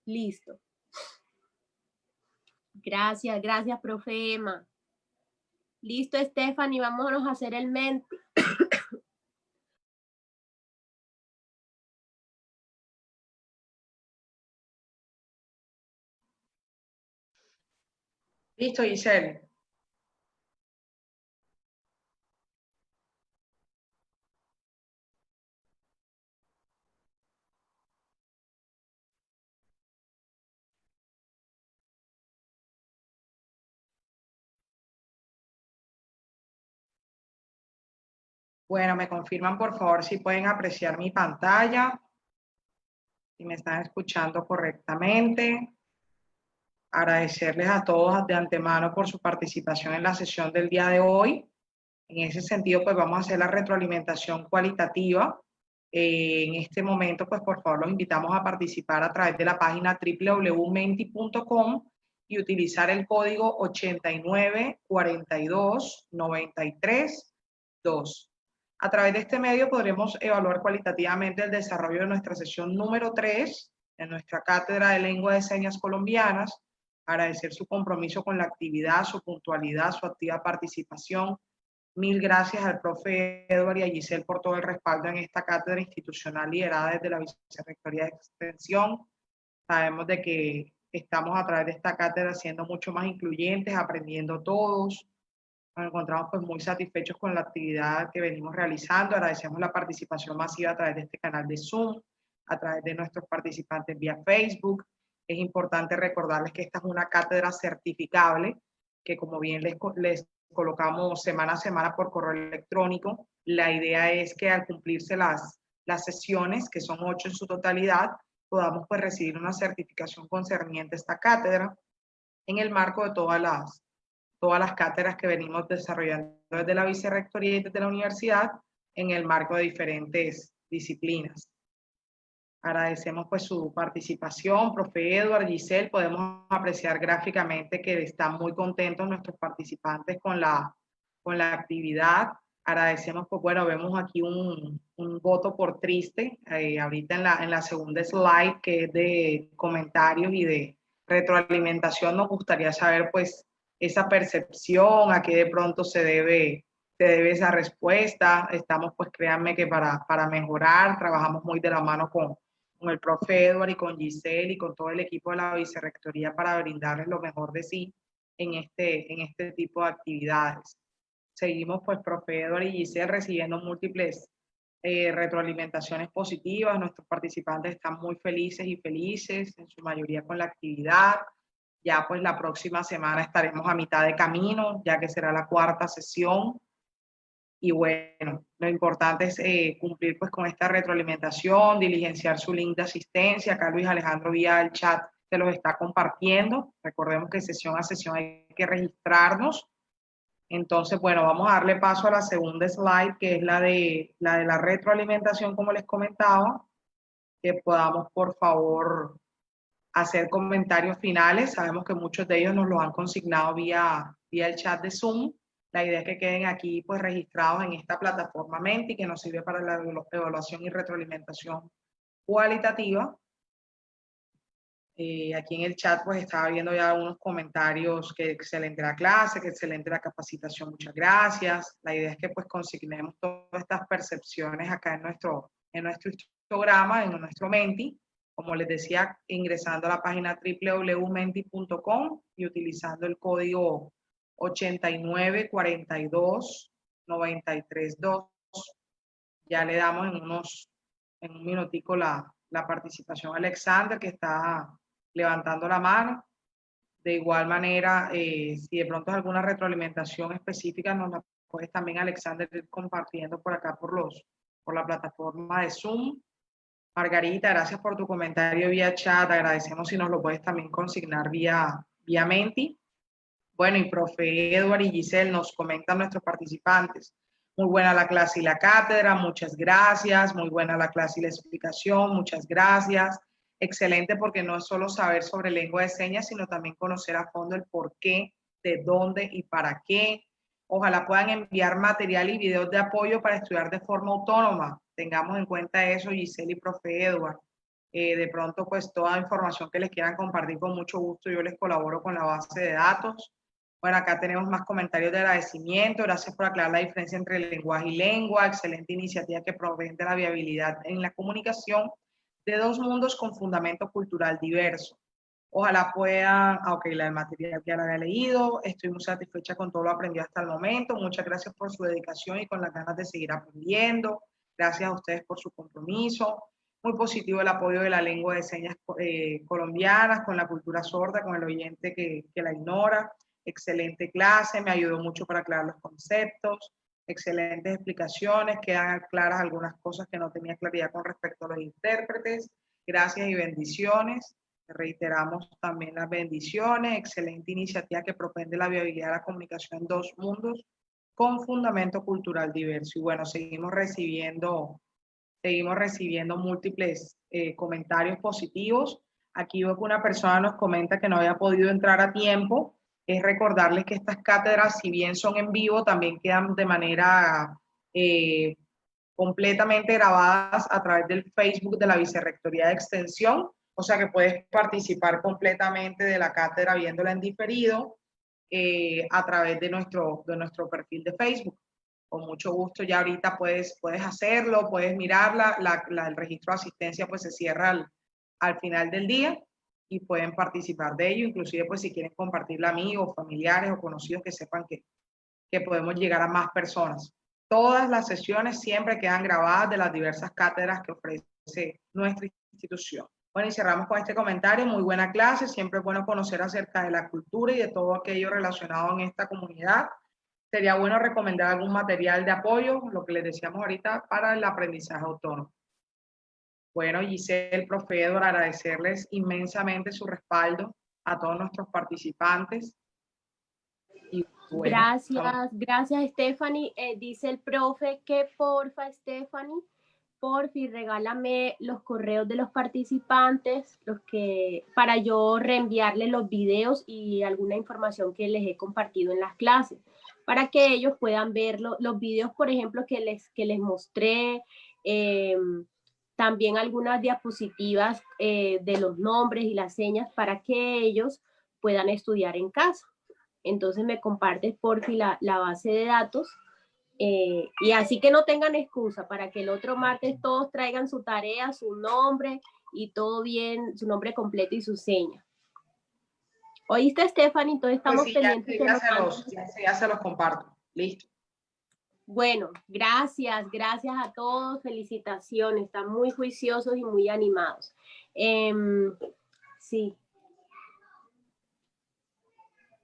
Listo. Gracias, gracias, profe Emma. Listo, Stephanie, vámonos a hacer el Menti. Listo, Giselle. Bueno, me confirman por favor si pueden apreciar mi pantalla, si me están escuchando correctamente. Agradecerles a todos de antemano por su participación en la sesión del día de hoy. En ese sentido, pues vamos a hacer la retroalimentación cualitativa. En este momento, pues por favor los invitamos a participar a través de la página www.menti.com y utilizar el código 894293-2. A través de este medio podremos evaluar cualitativamente el desarrollo de nuestra sesión número 3 en nuestra cátedra de lengua de señas colombianas, agradecer su compromiso con la actividad, su puntualidad, su activa participación. Mil gracias al profe Edward y a Giselle por todo el respaldo en esta cátedra institucional liderada desde la Vicerrectoría de Extensión. Sabemos de que estamos a través de esta cátedra siendo mucho más incluyentes, aprendiendo todos. Nos encontramos pues muy satisfechos con la actividad que venimos realizando. Agradecemos la participación masiva a través de este canal de Zoom, a través de nuestros participantes vía Facebook. Es importante recordarles que esta es una cátedra certificable, que como bien les colocamos semana a semana por correo electrónico. La idea es que al cumplirse las sesiones, que son 8 en su totalidad, podamos pues recibir una certificación concerniente a esta cátedra en el marco de todas las cátedras que venimos desarrollando desde la Vicerrectoría y desde la universidad en el marco de diferentes disciplinas. Agradecemos pues su participación, profe Edward, Giselle. Podemos apreciar gráficamente que están muy contentos nuestros participantes con la actividad. Agradecemos, pues bueno, vemos aquí un voto por triste, ahorita en la segunda slide que es de comentarios y de retroalimentación. Nos gustaría saber pues esa percepción, a qué de pronto se debe esa respuesta. Estamos pues créanme que para mejorar, trabajamos muy de la mano con el profe Edward y con Giselle y con todo el equipo de la Vicerrectoría para brindarles lo mejor de sí en este tipo de actividades. Seguimos pues profe Edward y Giselle recibiendo múltiples retroalimentaciones positivas. Nuestros participantes están muy felices y felices, en su mayoría con la actividad. Ya pues la próxima semana estaremos a mitad de camino, ya que será la 4ª sesión. Y bueno, lo importante es cumplir pues con esta retroalimentación, diligenciar su link de asistencia. Acá Luis Alejandro vía el chat se los está compartiendo. Recordemos que sesión a sesión hay que registrarnos. Entonces, bueno, vamos a darle paso a la segunda slide, que es la de la retroalimentación, como les comentaba. Que podamos, por favor, hacer comentarios finales. Sabemos que muchos de ellos nos los han consignado vía el chat de Zoom. La idea es que queden aquí pues registrados en esta plataforma Menti, que nos sirve para la evaluación y retroalimentación cualitativa. Aquí en el chat pues estaba viendo ya unos comentarios, que excelente la clase, que excelente la capacitación, muchas gracias. La idea es que pues consignemos todas estas percepciones acá en nuestro histograma, en nuestro Menti. Como les decía, ingresando a la página www.menti.com y utilizando el código 8942-932. Ya le damos en un minutico la participación a Alexander, que está levantando la mano. De igual manera, si de pronto es alguna retroalimentación específica, nos la puedes también, Alexander, ir compartiendo por acá por la plataforma de Zoom. Margarita, gracias por tu comentario vía chat. Agradecemos si nos lo puedes también consignar vía Menti. Bueno, y profe Edward y Giselle nos comentan nuestros participantes. Muy buena la clase y la cátedra, muchas gracias. Muy buena la clase y la explicación, muchas gracias. Excelente, porque no es solo saber sobre lengua de señas, sino también conocer a fondo el por qué, de dónde y para qué. Ojalá puedan enviar material y videos de apoyo para estudiar de forma autónoma. Tengamos en cuenta eso, Giselle y profe Edward. De pronto, pues toda información que les quieran compartir, con mucho gusto yo les colaboro con la base de datos. Bueno, acá tenemos más comentarios de agradecimiento. Gracias por aclarar la diferencia entre lenguaje y lengua. Excelente iniciativa que provee de la viabilidad en la comunicación de dos mundos con fundamento cultural diverso. Ojalá puedan, la material ya la había leído. Estoy muy satisfecha con todo lo aprendido hasta el momento. Muchas gracias por su dedicación y con las ganas de seguir aprendiendo. Gracias a ustedes por su compromiso. Muy positivo el apoyo de la lengua de señas colombianas con la cultura sorda, con el oyente que la ignora. Excelente clase, me ayudó mucho para aclarar los conceptos, excelentes explicaciones, quedan claras algunas cosas que no tenía claridad con respecto a los intérpretes. Gracias y bendiciones. Reiteramos también las bendiciones, excelente iniciativa que propende la viabilidad de la comunicación en dos mundos con fundamento cultural diverso. Y bueno, seguimos recibiendo múltiples comentarios positivos. Aquí veo que una persona nos comenta que no había podido entrar a tiempo. Es recordarles que estas cátedras, si bien son en vivo, también quedan de manera completamente grabadas a través del Facebook de la Vicerrectoría de Extensión, o sea que puedes participar completamente de la cátedra viéndola en diferido a través de nuestro perfil de Facebook. Con mucho gusto ya ahorita puedes hacerlo, puedes mirarla, el registro de asistencia pues se cierra al final del día y pueden participar de ello, inclusive pues si quieren compartirla a amigos, familiares o conocidos que sepan que podemos llegar a más personas. Todas las sesiones siempre quedan grabadas de las diversas cátedras que ofrece nuestra institución. Bueno, y cerramos con este comentario. Muy buena clase, siempre es bueno conocer acerca de la cultura y de todo aquello relacionado en esta comunidad. Sería bueno recomendar algún material de apoyo, lo que les decíamos ahorita, para el aprendizaje autónomo. Bueno, Giselle, profe Edward, agradecerles inmensamente su respaldo a todos nuestros participantes. Y bueno, gracias Stephanie. Dice el profe que porfa Stephanie, porfi, regálame los correos de los participantes, para yo reenviarles los videos y alguna información que les he compartido en las clases, para que ellos puedan ver los videos, por ejemplo, que les mostré, también algunas diapositivas de los nombres y las señas para que ellos puedan estudiar en casa. Entonces me compartes porfi la base de datos y así que no tengan excusa para que el otro martes todos traigan su tarea, su nombre y todo bien, su nombre completo y su seña. ¿Oíste, Stephanie? Entonces estamos pues sí, pendientes. ya se los comparto. Listo. Bueno, gracias a todos, felicitaciones, están muy juiciosos y muy animados. Sí.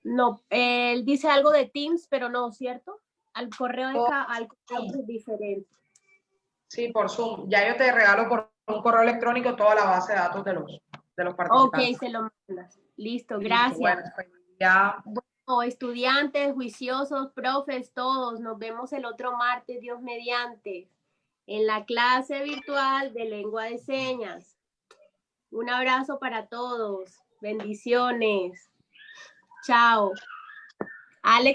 No, él dice algo de Teams, pero no, ¿cierto? Al correo es diferente. Sí, por Zoom. Ya yo te regalo por un correo electrónico toda la base de datos de los participantes. Ok, se lo mandas. Listo, gracias. Bueno, pues ya. Bueno, estudiantes, juiciosos, profes, todos, nos vemos el otro martes, Dios mediante, en la clase virtual de lengua de señas. Un abrazo para todos. Bendiciones. Chao. Alex.